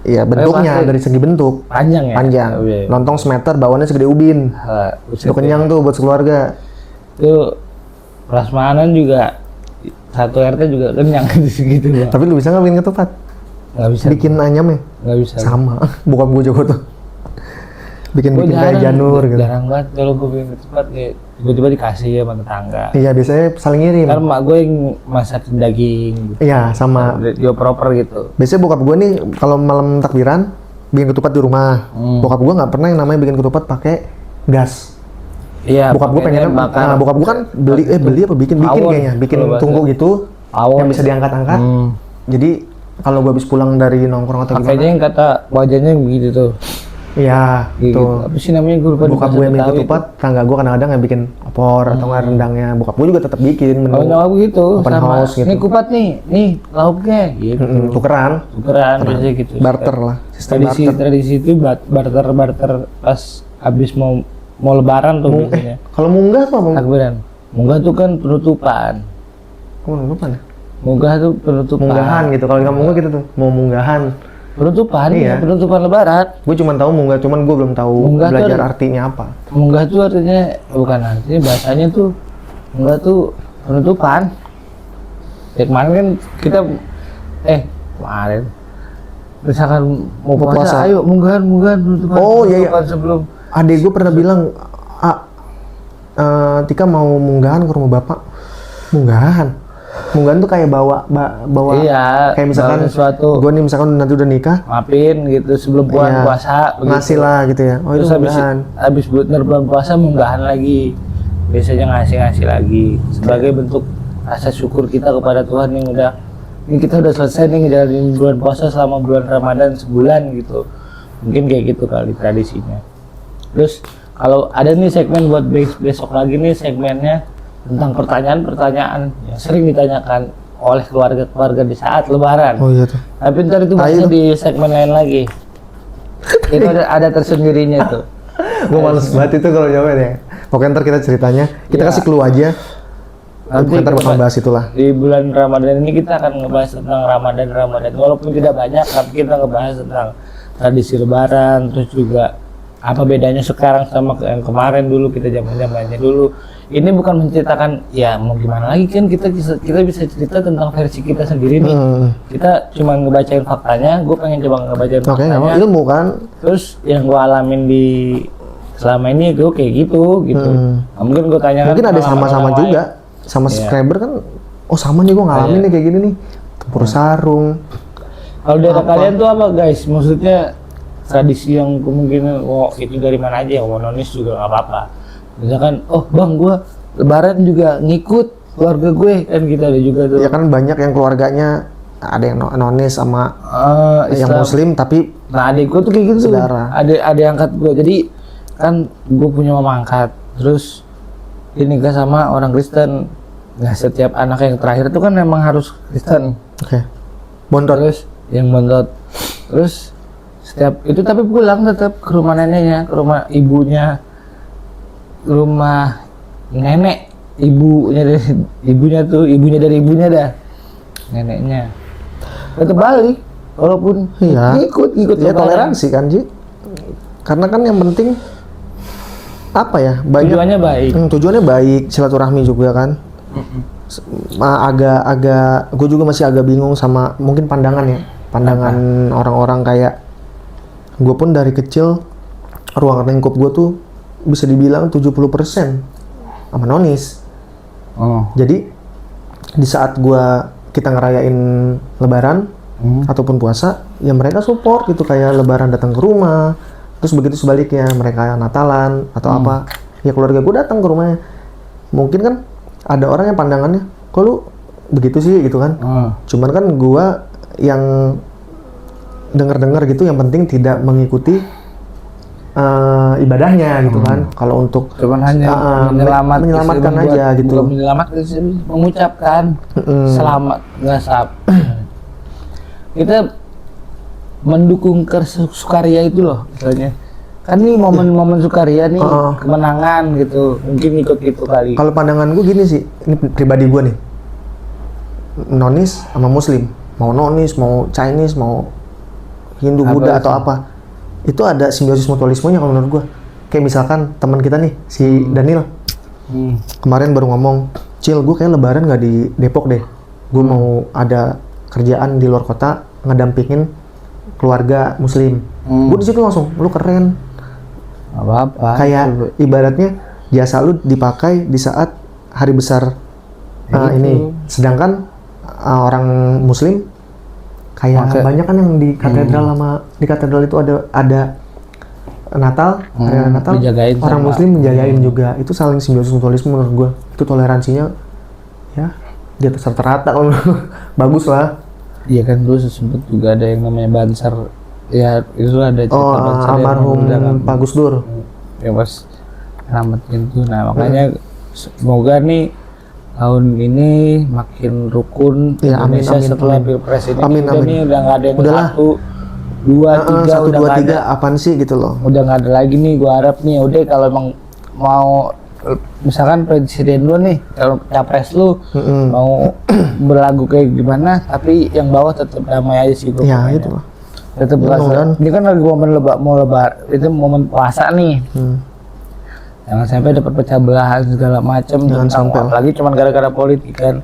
ya bentuknya dari segi bentuk panjang ya. Panjang. Lontong semeter, bawahnya segede ubin. Itu kenyang tuh buat sekeluarga. Itu prasmanan juga satu RT juga kenyang segitu. Tapi lu bisa nggak bikin ketupat? Nggak bisa. Bikin ayamnya? Nggak bisa. Sama. Bokap gue jago tuh. Bikin kayak janur gitu. Jarang banget kalau gue bikin ketupat ya. Tiba-tiba dikasih ya sama tetangga. Iya, biasanya saling ngirim. Karena mak gue yang masakin daging gitu. Iya, sama. Dia proper gitu. Biasanya bokap gue nih kalau malam takbiran bikin ketupat di rumah. Bokap gue nggak pernah yang namanya bikin ketupat pakai gas. Iya. Bokap gue pengen bokap gue kan beli apa bikin kayaknya, bikin tungku gitu. Yang bisa diangkat-angkat. Jadi kalau gue habis pulang dari nongkrong atau Makanya gimana. yang kata wajahnya begitu tuh. Iya, Gitu. tuh. Apa sih namanya gue lupa. Bokap gue yang bikin ketupat, tangga gue kadang-kadang yang bikin opor atau nggak rendangnya. Bokap gue juga tetap bikin menu. Kalau nyokap begitu Open sama. house gitu. Nih kupat nih lauknya gitu. Tukeran, Tukeran biasanya gitu. barter lah, sistem barter. Tradisi itu barter pas habis mau lebaran tuh biasanya. Kalau munggah tuh apa? Takbiran. Munggah tuh kan penutupan. Kamu lupa nih? Munggah tuh penutupan. Munggahan gitu. Kalau di kampung gue gitu tuh, mau munggahan. Penutupan, Iya. ya, penutupan lebaran. Gue cuma tahu munggah, cuman gue belum tahu Munggah tuh belajar artinya apa. Munggah tuh artinya bukan artinya bahasanya tuh munggah tuh penutupan. Ya kemarin kan kita kemarin misalkan mau Mau puasa, puasa. ayo munggahan penutupan. Oh, iya, iya. penutupan sebelum. Adek gue pernah bilang, Tika mau munggahan ke rumah bapak. Munggahan tuh kayak bawa Iya, kayak misalkan bawa sesuatu. gue nih misalkan nanti udah nikah, Maafin gitu sebelum iya, puasa begitu. ngasih lah gitu ya. Oh itu Terus munggahan. habis bener bulan puasa munggahan lagi. Biasanya ngasih lagi sebagai bentuk rasa syukur kita kepada Tuhan yang ini kita udah selesai nih ngejalanin bulan puasa selama bulan Ramadan sebulan gitu. Mungkin kayak gitu kali tradisinya. Terus kalau ada nih segmen buat besok lagi nih segmennya tentang pertanyaan-pertanyaan yang sering ditanyakan oleh keluarga-keluarga di saat lebaran. Oh iya tuh. Tapi ntar itu bahasnya di segmen lain lagi. Itu ada tersendirinya tuh. Gue males banget itu kalau jawabnya ya. Pokoknya ntar kita ceritanya, kita Iya. kasih clue aja. Nanti Ntar bakal kita- bahas itulah. Di bulan Ramadan ini kita akan ngebahas tentang Ramadan. Walaupun tidak banyak, tapi kita ngebahas tentang tradisi Lebaran, terus juga apa bedanya sekarang sama yang kemarin dulu kita zaman-zamannya dulu. Ini bukan menceritakan ya mau gimana lagi kan kita bisa cerita tentang versi kita sendiri nih. Kita cuma ngebacain faktanya, gue pengen coba ngebacain Oke, nggak apa, faktanya. ilmu kan. Terus yang gue alamin di selama ini gue kayak gitu. Nah, mungkin gue tanyakan Mungkin ada pengalaman sama-sama orang juga. lain. Sama Iya. subscriber kan, oh sama nih gue ngalamin nih kayak gini nih. Tempur sarung. Kalau daerah kalian tuh apa guys? Maksudnya tradisi yang kemungkinan itu dari mana aja, mau nonis juga nggak apa-apa. Misalkan, oh bang gua lebaran juga ngikut keluarga gue kan kita ada juga tuh. Ya kan banyak yang keluarganya ada yang nonis sama yang Islam. muslim tapi Nah adik gue tuh kayak gitu. Saudara. Ada angkat gue. Jadi kan gue punya mama angkat. Terus dia nikah sama orang Kristen. Nah setiap anak yang terakhir itu kan memang harus Kristen. oke. Bontot. Terus yang bontot. Terus setiap itu tapi pulang tetap ke rumah neneknya, ke rumah ibunya, ke rumah nenek ibunya dari ibunya dah, neneknya tetap balik walaupun Iya. ikut Ya lebaran. toleransi kan Ji. Karena kan yang penting apa ya, banyak Tujuannya baik. tujuannya baik, silaturahmi juga kan. Agak gue juga masih agak bingung sama mungkin pandangan orang-orang kayak gue pun dari kecil ruang lingkup gue tuh bisa dibilang 70% sama nonis. Oh. Jadi di saat kita ngerayain lebaran ataupun puasa, ya mereka support gitu, kayak lebaran datang ke rumah. Terus begitu sebaliknya mereka Natalan atau apa, ya keluarga gue datang ke rumahnya. Mungkin kan ada orang yang pandangannya, kok lu begitu sih gitu kan. Cuman kan gue yang dengar-dengar gitu, yang penting tidak mengikuti ibadahnya gitu kan. Kalau untuk Cuman hanya menyelamatkan aja gitu. Bukan menyelamatkan sih, mengucapkan selamat nggak kita mendukung sukaria itu loh misalnya. Kan ini momen-momen sukaria nih, kemenangan gitu. Mungkin ikut itu kali. Kalau pandangan gue gini sih, ini pribadi gue nih, nonis sama muslim, mau nonis, mau Chinese, mau Hindu, Buddha atau apa, itu ada simbiosis mutualismenya kalau menurut gue. Kayak misalkan teman kita nih, si Daniel, kemarin baru ngomong, Cil, gue kayak lebaran nggak di Depok deh, gue mau ada kerjaan di luar kota, ngedampingin keluarga muslim. Gue di situ langsung, lu keren. Apa-apa. Kayak ibaratnya jasa lu dipakai di saat hari besar ini. Sedangkan orang muslim kayak banyak kan yang di katedral di katedral itu ada Natal, hari Natal, dijagain orang sama- muslim menjagain juga. Itu saling simbiosis mutualisme menurut gue. Itu toleransinya ya di atas rata-rata kalau bagus lah. Iya kan dulu sempet juga ada yang namanya Banser. Ya itu ada cerita Oh, Banser yang almarhum dalam Pak Gus Dur. yang pas nyelamatin tuh. Nah makanya semoga nih tahun ini makin rukun Ya, amin, Indonesia amin, setelah amin. pilpres ini. Amin, Udah amin. nih udah nggak ada yang Udahlah. 1, 2, 3 1, udah 2, nggak 3 ada. apaan sih gitu loh. Udah nggak ada lagi nih. Gua harap nih udah kalau emang mau misalkan presiden lu nih, kalau capres lu mau berlagu kayak gimana, tapi yang bawah tetap damai aja sih gua. Ya pokoknya. gitu lah. Tetap Mudah-mudahan. ini kan lagi momen mau lebar, itu momen puasa nih. Jangan sampai dapat pecah belahan segala macam Jangan tentang sampai lah. apalagi cuman gara-gara politik kan.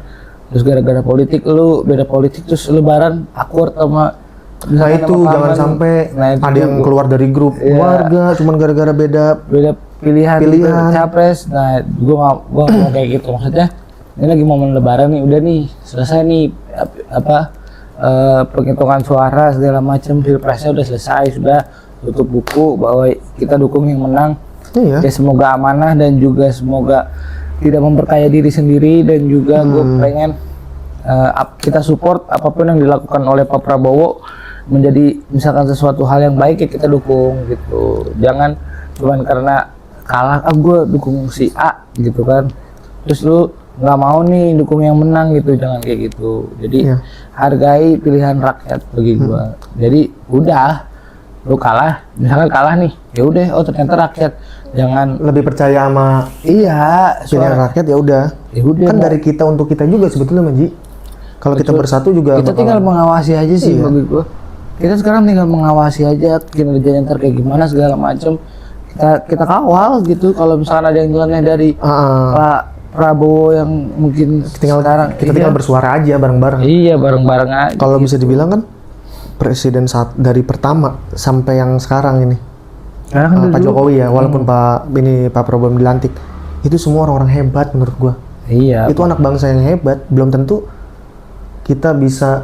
Terus gara-gara politik lu beda politik terus lebaran awkward sama Nah misalkan itu sama jangan paman. sampai Nah, itu ada yang gua- keluar dari grup Iya. keluarga cuman gara-gara beda. pilihan Pilihan. capres. Nah gua nggak mau kayak gitu, maksudnya ini lagi momen lebaran nih, udah nih selesai nih penghitungan suara segala macam, pilpresnya udah selesai, sudah tutup buku bahwa kita dukung yang menang. Iya. Ya semoga amanah dan juga semoga tidak memperkaya diri sendiri, dan juga gue pengen kita support apapun yang dilakukan oleh Pak Prabowo menjadi misalkan sesuatu hal yang baik ya kita dukung gitu. Jangan cuman karena kalah gue dukung si A gitu kan, terus lu nggak mau nih dukung yang menang gitu, jangan kayak gitu. Jadi Iya. hargai pilihan rakyat bagi gue. Jadi udah lu kalah, misalkan kalah nih, ya udah, oh ternyata rakyat, jangan Lebih percaya sama iya pilihan rakyat ya udah. ya udah Kan mau- dari kita untuk kita juga sebetulnya Manji. Kalau kita bersatu juga kita bakal- tinggal mengawasi aja sih Iya. bagi gua. Kita sekarang tinggal mengawasi aja kinerjanya ntar kayak gimana segala macam. Kita kawal gitu. Kalau misalkan ada yang nyeleneh dari Pak Prabowo yang mungkin sekarang kita tinggal bersuara aja bareng-bareng. iya bareng-bareng aja. Kalau bisa dibilang kan presiden saat dari pertama sampai yang sekarang ini Sekarang kan Pak dulu- Jokowi ya, walaupun Pak Prabowo dilantik, itu semua orang-orang hebat menurut gua. Iya. Itu anak bangsa yang hebat, belum tentu kita bisa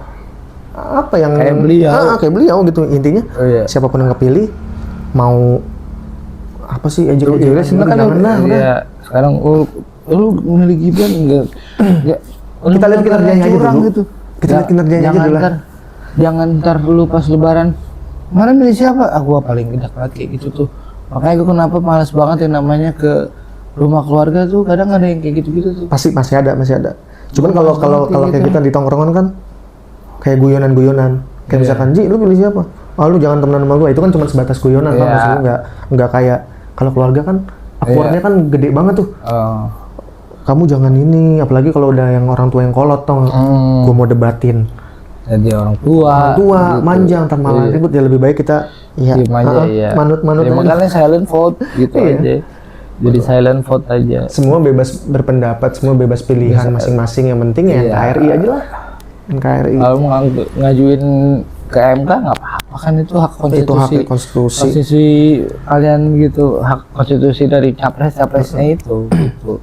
apa yang Kayak beliau. kayak beliau gitu. Intinya Oh, iya. siapapun yang kepilih mau apa sih ejek-ejekan Sebenarnya kan jangan lah, udah. iya, sekarang lu milih Gibran enggak? Kita lihat kinerjanya aja curang dulu. gitu. Kita lihat kinerjanya aja dulu lah. Jangan ntar lu pas lebaran mana milih siapa? Gua paling tidak kayak gitu tuh. Makanya gua kenapa malas banget yang namanya ke rumah keluarga tuh, kadang ada yang kayak gitu-gitu tuh. Pasti masih ada. Cuman kalau Males kalau banget kalau kayak kayak gitu. kita di tongkrongan kan kayak guyonan-guyonan. Kayak misalkan, Ji, lu pilih siapa? Oh, lu jangan temenan sama gua. Itu kan cuma sebatas guyonan, kan Iya. maksudnya nggak kayak kalau keluarga kan awkwardnya kan gede banget tuh. Oh. Kamu jangan ini, apalagi kalau udah yang orang tua yang kolot tau nggak? Gua mau debatin. Jadi orang tua. Orang tua gitu. manja ntar malah ribut, ya lebih baik kita ya Diem aja, iya. manut-manut Ya, aja. makanya silent vote gitu Iya. aja. Jadi silent vote aja. Semua bebas berpendapat, semua bebas pilihan masing-masing. Yang penting ya Iya. NKRI aja lah. NKRI. Kalau mau ngajuin ke MK nggak apa-apa kan, itu hak konstitusi. Itu hak konstitusi. Konstitusi kalian gitu, hak konstitusi dari capresnya itu gitu.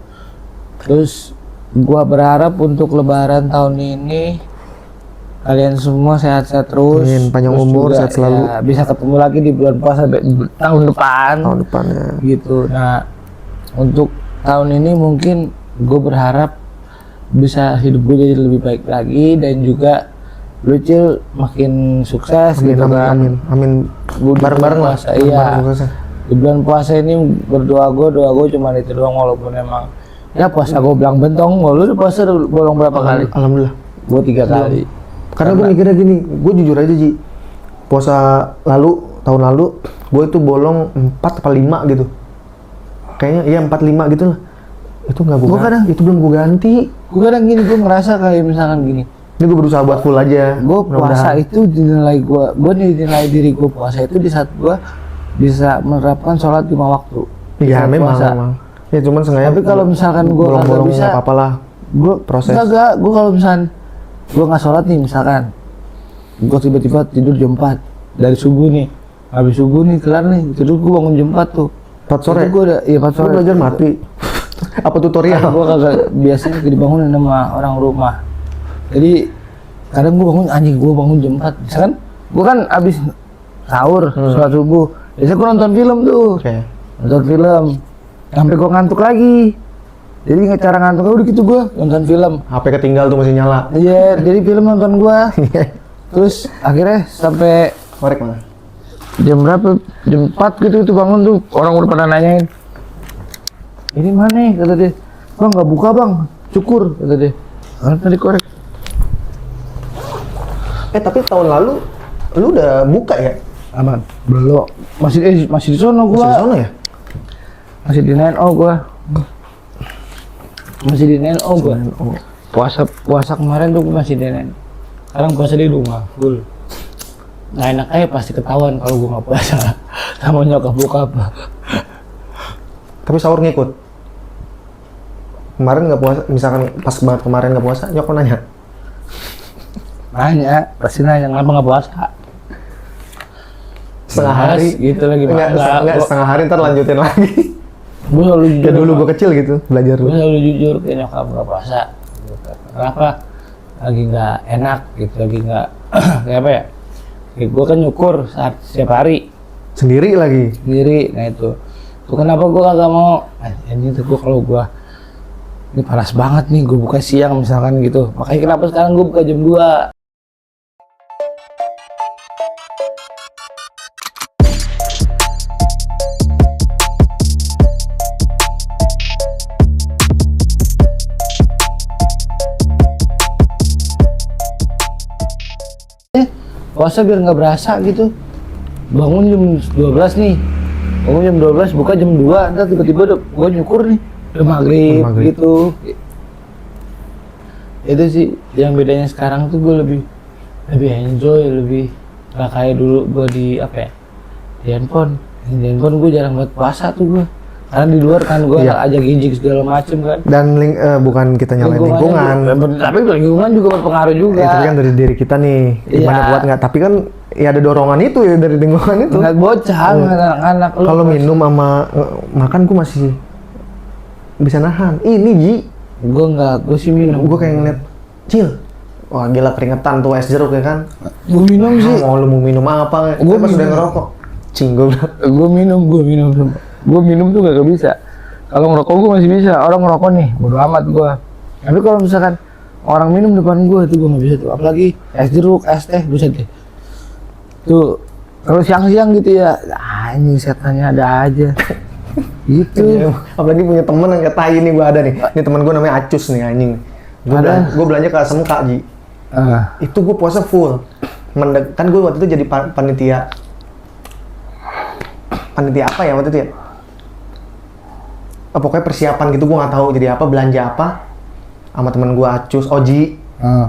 Terus gua berharap untuk lebaran tahun ini kalian semua sehat-sehat terus. Amin, panjang Terus umur, juga, sehat selalu. ya, bisa ketemu lagi di bulan puasa tahun depan. Tahun depannya. Gitu. Nah, untuk tahun ini mungkin gue berharap bisa hidup gue jadi lebih baik lagi, dan juga lu Cil makin sukses Amin, gitu kan. amin. Gua di Bareng-bareng bulan lah. puasa, iya. Bareng-bareng puasa. Di bulan puasa ini doa gue cuma itu doang, walaupun emang ya puasa gue belang bentong. Lu udah puasa bolong berapa kali? Alhamdulillah. Gue 3 kali. Karena gue mikirnya gini, gue jujur aja Ji, puasa tahun lalu, gue itu bolong 4 apa 5 gitu. Kayaknya iya 4-5 gitu lah. Itu nggak gue kadang- itu belum gue ganti. Gue kadang gini, gue ngerasa kayak misalkan gini, Ini gue berusaha buat full aja. gue puasa Mudah-mudahan. itu dinilai dinilai diri gue puasa itu di saat gue bisa menerapkan sholat 5 waktu. Di Iya saat memang, puasa. memang. Ya cuman sengaja. Tapi kalau misalkan gue kagak bolong-bolong bisa, nggak apa-apa lah. gue proses. gue kalau misalkan gue nggak sholat nih, misalkan gue tiba-tiba tidur jam 4 dari subuh nih, habis subuh nih kelar nih, tidur gue bangun jam 4 tuh. 4 sore. Itu gue udah, iya 4 Lu sore. belajar mati. Apa tutorial? Gue kagak biasanya dibangunin sama orang rumah. Jadi kadang gue bangun, anjing gue bangun jam 4. Misalkan gue kan abis sahur, sholat subuh. Biasanya gue nonton film tuh. Oke. Nonton film. Sampai gue ngantuk lagi. Jadi cara ngantuknya udah gitu, gue nonton film. HP ketinggal tuh masih nyala. Iya, jadi film nonton gue. Terus akhirnya sampai Korek mana? jam berapa? Jam 4 gitu itu bangun tuh. Orang udah pada nanyain. Ini mana nih? Kata dia. Bang nggak buka bang. Cukur kata dia. Tadi korek. Tapi tahun lalu lu udah buka ya? Aman. Belum. Masih di sono Masih gua. di sono ya? Masih di NO gua. Masih di NO gua. Puasa kemarin tuh gua masih di NO. Sekarang puasa di rumah full. Nggak enak aja pasti ketahuan kalau gua nggak puasa sama nyokap bokap. Tapi sahur ngikut. Kemarin nggak puasa, misalkan pas banget kemarin nggak puasa, nyokap nanya. Nanya, pasti nanya kenapa nggak puasa. Setengah hari gitu lagi. Enggak, setengah hari ntar lanjutin lagi. Gue selalu jujur. Kayak dulu gue kecil gitu, belajar Gue dulu. selalu jujur ke nyokap nggak puasa. Kenapa? Lagi nggak enak gitu, lagi nggak kayak apa ya? Kayak gue kan nyukur setiap hari Sendiri lagi. sendiri. Nah itu kenapa gue kagak mau? Ini tuh gue kalau gue ini panas banget nih, gue buka siang misalkan gitu. Makanya kenapa sekarang gue buka jam 2. Puasa biar nggak berasa gitu. Bangun jam 12 nih. Bangun jam 12, buka jam 2, ntar tiba-tiba gue nyukur nih. Udah maghrib gitu. Itu sih yang bedanya sekarang tuh gue lebih enjoy, lebih nggak kayak dulu gue di apa ya, di handphone gue jarang buat puasa tuh gue, karena di luar kan gue ajak ginjik segala macem kan. Dan bukan kita nyalain lingkungan. Tapi lingkungan juga berpengaruh juga. Tapi kan dari diri kita nih, gimana buat nggak. Tapi kan ya ada dorongan itu ya dari lingkungan itu. Nggak bocah, anak-anak. Kalau minum sama makan gue masih bisa nahan. Ini Ji, gue sih minum. gue kayak ngeliat Cil, wah gila keringetan tuh es jeruk ya kan. Gue minum sih. Mau lu mau minum apa? Gue pas udah ngerokok, cing gue bilang. Gue minum tuh gak bisa. Kalau ngerokok gue masih bisa. Orang ngerokok nih, bodo amat gue. Tapi kalau misalkan orang minum depan gue itu gue nggak bisa tuh. Apalagi es jeruk, es teh, buset deh. Tuh kalau siang-siang gitu ya, anjing setannya ada aja. Gitu. Apalagi punya temen yang kayak tai nih gue ada nih. Ini temen gue namanya Acus nih anjing. Gue belanja ke SMK Ji. Itu gue puasa full. Kan gue waktu itu jadi panitia apa ya waktu itu ya? Pokoknya persiapan gitu, gue nggak tahu jadi apa, belanja apa. Sama temen gue Acus, Oji,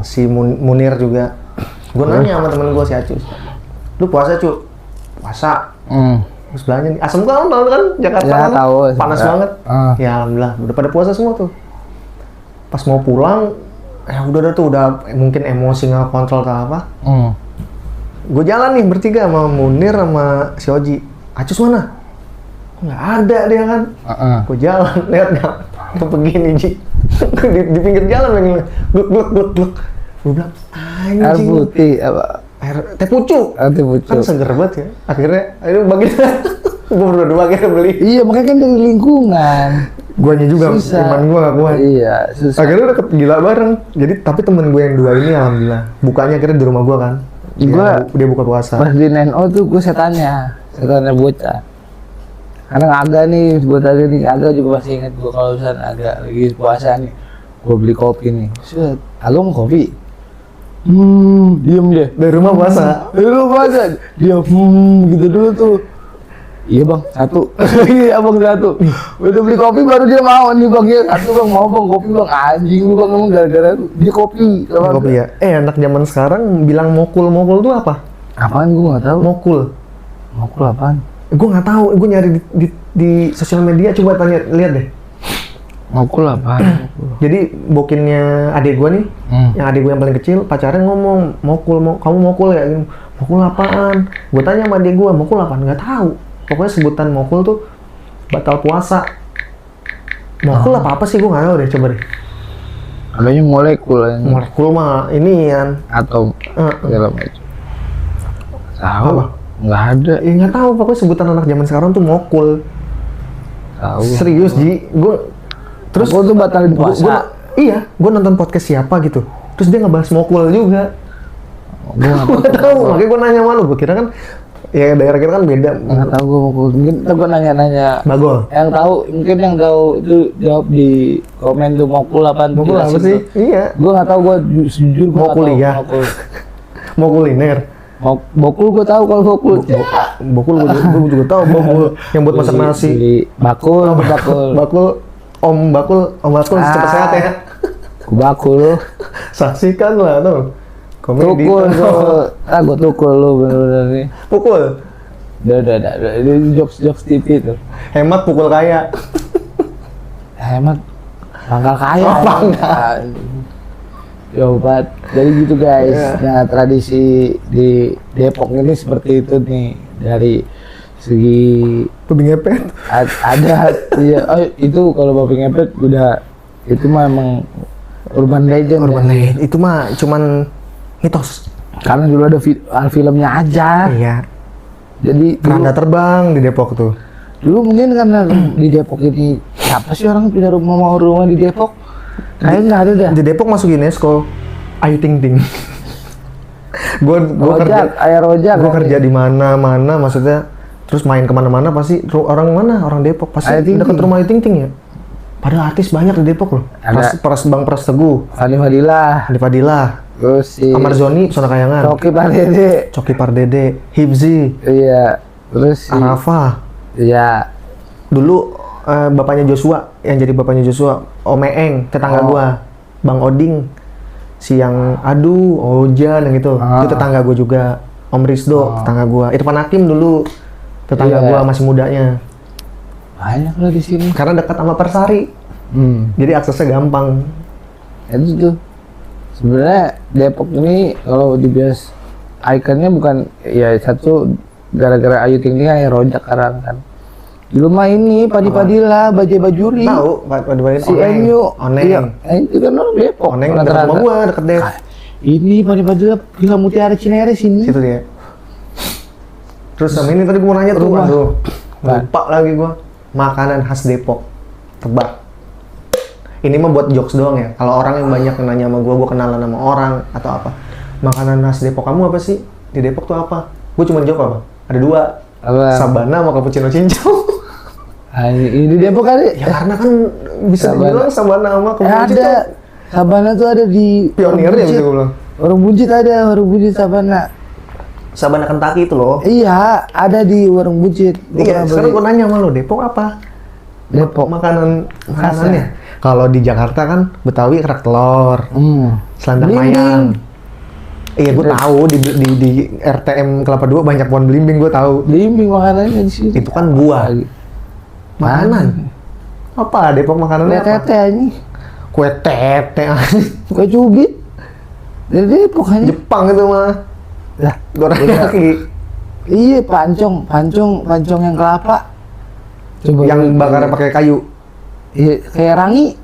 si Munir juga. Gue nanya sama temen gue si Acus, lu puasa cu? Puasa. Terus belanja nih, asam kan tau kan Jakarta ya, kan tahu, panas banget. Ya alhamdulillah, udah pada puasa semua tuh. Pas mau pulang, ya udah tuh udah mungkin emosi nggak kontrol atau apa. Gue jalan nih bertiga sama Munir sama si Oji. Acus mana? Nggak ada dia kan. Gue jalan lihat nggak begini Ji. di pinggir jalan lagi gluk. Gue bilang anjing. Air putih apa? Air teh pucuk. Teh pucuk. Kan seger banget ya. Akhirnya ayo bagi. Gue berdua akhirnya beli. Iya makanya kan dari lingkungan. Guanya juga, susah. iman gue gak kuat. Iya, susah. Akhirnya udah gila bareng. Jadi, tapi temen gue yang 2 ini alhamdulillah. Bukanya akhirnya di rumah gue kan. Dia buka puasa. Pas di NO tuh gue setannya bocah. Karena agak nih, buat tadi nih, agak juga masih ingat gue kalau misalnya agak lagi puasa nih. Gue beli kopi nih. Set, agak mau kopi. Diem dia. Dari rumah puasa. Dia gitu dulu tuh. Iya bang, 1. Iya bang 1. Udah beli kopi baru dia mau nih bang ya. 1 bang mau bang kopi bang, anjing lu bang emang gara-gara dia kopi. Kopi ya. Anak zaman sekarang bilang mokul tuh apa? Apaan gue nggak tahu. Mokul apaan? Gue nggak tahu. Gue nyari di sosial media, coba tanya lihat deh. Mokul apaan? Jadi bokinnya adik gue nih, yang adik gue yang paling kecil, pacarnya ngomong kamu mokul ya? Mokul apaan? Gue tanya sama adik gue, mokul apaan? Nggak tahu. Pokoknya sebutan mokul tuh batal puasa. Mokul apa sih gue nggak tahu deh, coba deh. Adanya molekul mah ini kan atau segala macam. Tahu? Nggak ada. Ya nggak tahu, pokoknya sebutan anak zaman sekarang tuh mokul. Tahu. Serius Ji, gue terus gue tuh batalin puasa. Gue nonton podcast siapa gitu, terus dia ngebahas mokul juga. Gue nggak Gue tahu, makanya gue nanya sama lu. Gue kira kan ya daerah kita kan beda. nggak tahu gue Mokul. Mungkin ntar gue nanya-nanya. Bagol. Yang tahu mungkin yang tahu itu jawab di komen tuh Mokul apa? Mokul apa sih? Iya. Gue nggak tahu, gue jujur gue Mau nggak tahu kuliah. Mokul. Mau kuliner. Bokul gue tahu kalau bokul. Bokul gue juga tahu bokul yang buat masak nasi. Beli bakul, bakul. Bakul Om Bakul cepat sehat ya. Bakul lu. Saksikan lah tuh. Komedi. Tukul tuh. Gue tukul lu bener-bener nih. Pukul. Udah. Ini jokes TV tuh. Hemat pukul kaya. Hemat pangkal kaya. Oh, pangkal. Coba, jadi gitu guys. Iya. Nah, tradisi di Depok ini seperti itu nih. Dari segi Babi ngepet. ada ya, itu kalau babi ngepet udah itu mah emang urban legend. Urban ya. legend. Itu mah cuman mitos. Karena dulu ada filmnya aja. Iya. Jadi Keranda terbang di Depok tuh. dulu mungkin karena di Depok ini siapa sih orang pindah rumah di Depok? Kayaknya nggak ada dah. Di Depok masuk UNESCO. Ayu Ting Ting. Gue kerja. Ayah Rojak. Gue kerja di mana maksudnya. Terus main kemana-mana pasti orang mana? Orang Depok pasti Ayu Ting dekat Ting. rumah Ayu Ting Ting ya. Padahal artis banyak di Depok loh. Ada. Bang Pras Teguh, Fani Fadilah. Adi Fadilah, Terus si Amar Zoni, Pesona Kayangan, Rocky Pardede. Coki Pardede, Hibzi, Iya. Terus si Arafa. iya. Dulu bapaknya Joshua, yang jadi bapaknya Joshua, Om Eeng, tetangga Oh. gua, Bang Oding, si yang Adu, Ojan, yang itu tetangga gua juga, Om Rizdo, tetangga gua, Irfan Hakim dulu, tetangga Iya. gua masih mudanya, Banyak lah di sini. karena dekat sama Persari, jadi aksesnya gampang. Itu tuh. Sebenarnya Depok ini kalau dibias ikonnya bukan ya satu gara-gara Ayu Ting Ting Ayah Rojak sekarang kan. Dulu mah ini Padi Padilla, Bajai Bajuri. Tahu, Pak Si Enyu. Oneng. Iya, itu kan orang Depok. Oneng dekat rata-rata. rumah gua, deket deh. Ini Padi Padilla Villa Mutiara Cinere sini. Situ dia. Terus sama ini tadi gua mau nanya tuh, Rumah. aduh. Apaan? Lupa lagi gua. Makanan khas Depok. Tebak. Ini mah buat jokes doang ya. Kalau orang yang banyak yang nanya sama gua kenalan sama orang atau apa. Makanan khas Depok kamu apa sih? Di Depok tuh apa? Gua cuma jawab apa? Ada dua. Apa? Sabana sama cappuccino cincau. Ini Depok kali. Ya karena kan bisa Sabana. dibilang Sabana sama cappuccino ada. cincau. Sabana tuh ada di Pionir ya Warung bisa Buncit. gua bilang. Warung Buncit ada, Warung Buncit Sabana. Sabana Kentucky itu loh. Iya, ada di Warung Buncit. Gua Iya, pernah sekarang beli. gua nanya sama lo, Depok apa? Depok. Makanannya. Kalau di Jakarta kan Betawi kerak telur, selendang Blimbing. mayang. Iya, gue tahu di RTM Kelapa 2 banyak pohon belimbing, gue tahu. Blimbing makanannya di sini. Itu kan buah. Makanan. Apa Depok makanannya Kue apa? tete ini. Kue tete. Kue cubit. Dari Depok hanya. Jepang itu mah. Lah, Dorayaki. iya pancong yang kelapa. Coba Yang bakarnya pakai kayu. Iya, kayak rangi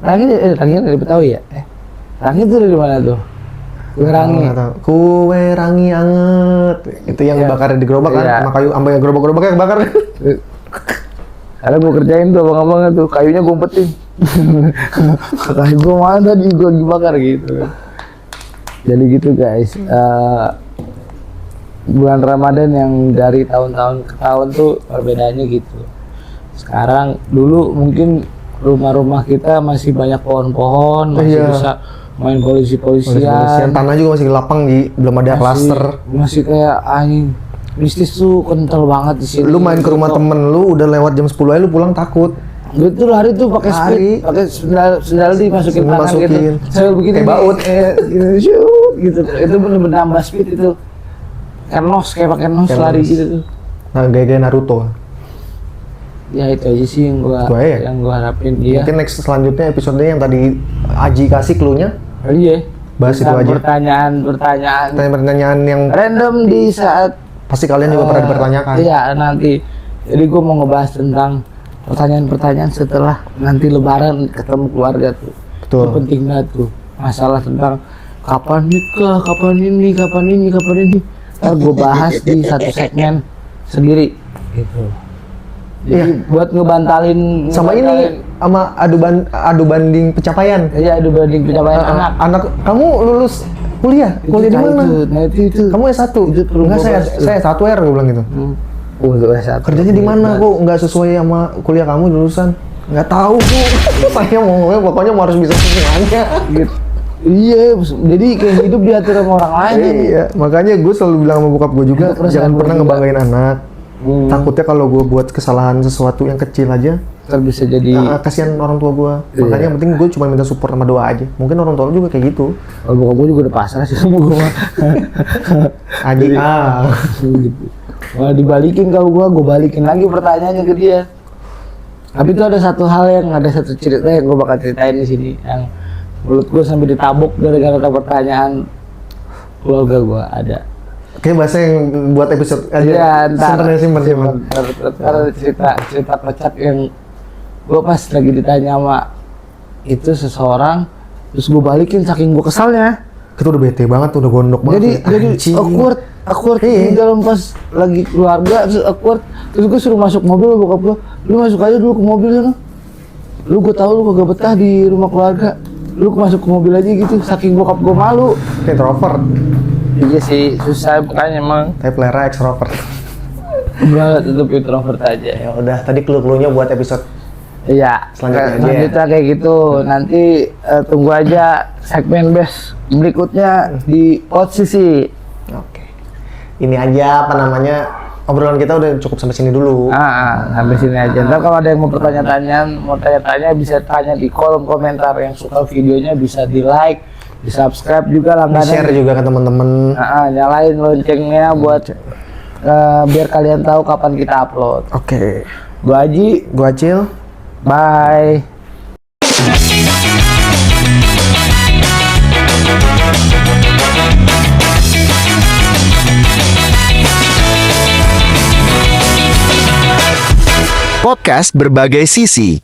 dari Betawi ya? Rangi itu dari mana tuh? Kue rangi. Nggak tahu. Kue rangi anget. Itu yang Iya. bakarnya di gerobak kan, Iya. sama kayu, sampai gerobak-gerobaknya kebakar. Karena gue kerjain tuh abang-abangnya tuh, kayunya gue umpetin. Kayu gue mana tadi gue lagi bakar gitu. Jadi gitu guys. Bulan Ramadan yang dari tahun-tahun ke tahun tuh perbedaannya gitu. Sekarang dulu mungkin rumah-rumah kita masih banyak pohon-pohon, masih Iya. bisa main polisi-polisian. Polisian tanah juga masih lapang, Ji. Belum ada klaster. Masih kayak anjing. Mistis tuh kental banget di sini. Lu main ke rumah temen lu udah lewat jam 10 aja lu pulang takut. Betul hari tuh pakai Lari. speed, pakai sendal dimasukin Sendal tangan gitu. masukin. Saya begini Kayak baut. gitu, syuk, gitu. Itu bener-bener nambah speed itu. Kayak pakai nos Kayak lari nos. gitu tuh. Nah, gaya-gaya Naruto. Ya itu aja sih yang gua Itu aja ya? harapin. Iya. Mungkin next selanjutnya episode-nya yang tadi Aji kasih clue-nya, Iya. bahas itu Tentang aja. Pertanyaan Pertanyaan yang random di saat pasti kalian juga pernah dipertanyakan. Iya nanti. Jadi gua mau ngebahas tentang pertanyaan-pertanyaan setelah nanti Lebaran ketemu keluarga tuh. Betul. Itu penting banget tuh. Masalah tentang kapan nikah, kapan ini. Ntar gue bahas di satu segmen sendiri. Gitu. Jadi buat ngebantalin Sama ini, sama adu banding pencapaian. Iya, adu banding pencapaian anak. Anak kamu lulus Kuliah di mana? Nah itu. Kamu S1? Enggak, saya S1R, gue bilang gitu. S1. Kerjanya di mana kok nggak sesuai sama kuliah kamu jurusan? Nggak tahu kok. Saya mau ngomongnya pokoknya harus bisa semuanya. Gitu. Iya, jadi kayak hidup diatur sama orang lain. Iya, makanya gue selalu bilang sama bokap gue juga, jangan pernah ngebanggain anak. Takutnya kalau gue buat kesalahan sesuatu yang kecil aja, Ntar bisa jadi kasihan orang tua gue. Makanya yang penting gue cuma minta support sama doa aja. Mungkin orang tua lu juga kayak gitu. kalau bokap gue juga udah pasrah sih sama gue. Aji Gitu. Malah dibalikin kalau gue balikin lagi pertanyaannya ke dia. Tapi itu ada satu cerita yang gue bakal ceritain di sini yang mulut gue sampai ditabuk gara-gara ada pertanyaan keluarga gue ada. Kayak bahasa yang buat episode aja. Iya, simpen. Ntar ada cerita kocak yang gue pas lagi ditanya sama itu seseorang, terus gue balikin saking gue kesalnya. Kita udah bete banget, udah gondok banget. Jadi awkward di dalam pas lagi keluarga, terus awkward. Terus gue suruh masuk mobil, bokap gue, lu masuk aja dulu ke mobil sana. Lu gue tahu lu kagak betah di rumah keluarga. Lu masuk ke mobil aja gitu, saking bokap gue malu. Introvert. Iya sih, susah bukannya emang. Tapi pelera extrovert. Enggak, tetep introvert aja. Ya udah, tadi clue-cluenya buat episode Iya, selanjutnya kayak gitu. Nanti tunggu aja segmen best berikutnya di posisi. Oke. Ini aja obrolan kita udah cukup sampai sini dulu. Sampai sini aja. Ntar kalau ada yang mau tanya bisa tanya di kolom komentar. Yang suka videonya bisa di like, di subscribe juga langganan. Share juga ke teman-teman. Nyalain loncengnya buat biar kalian tahu kapan kita upload. Oke. Gua Aji, Gua Acil. bye. Podcast berbagai sisi.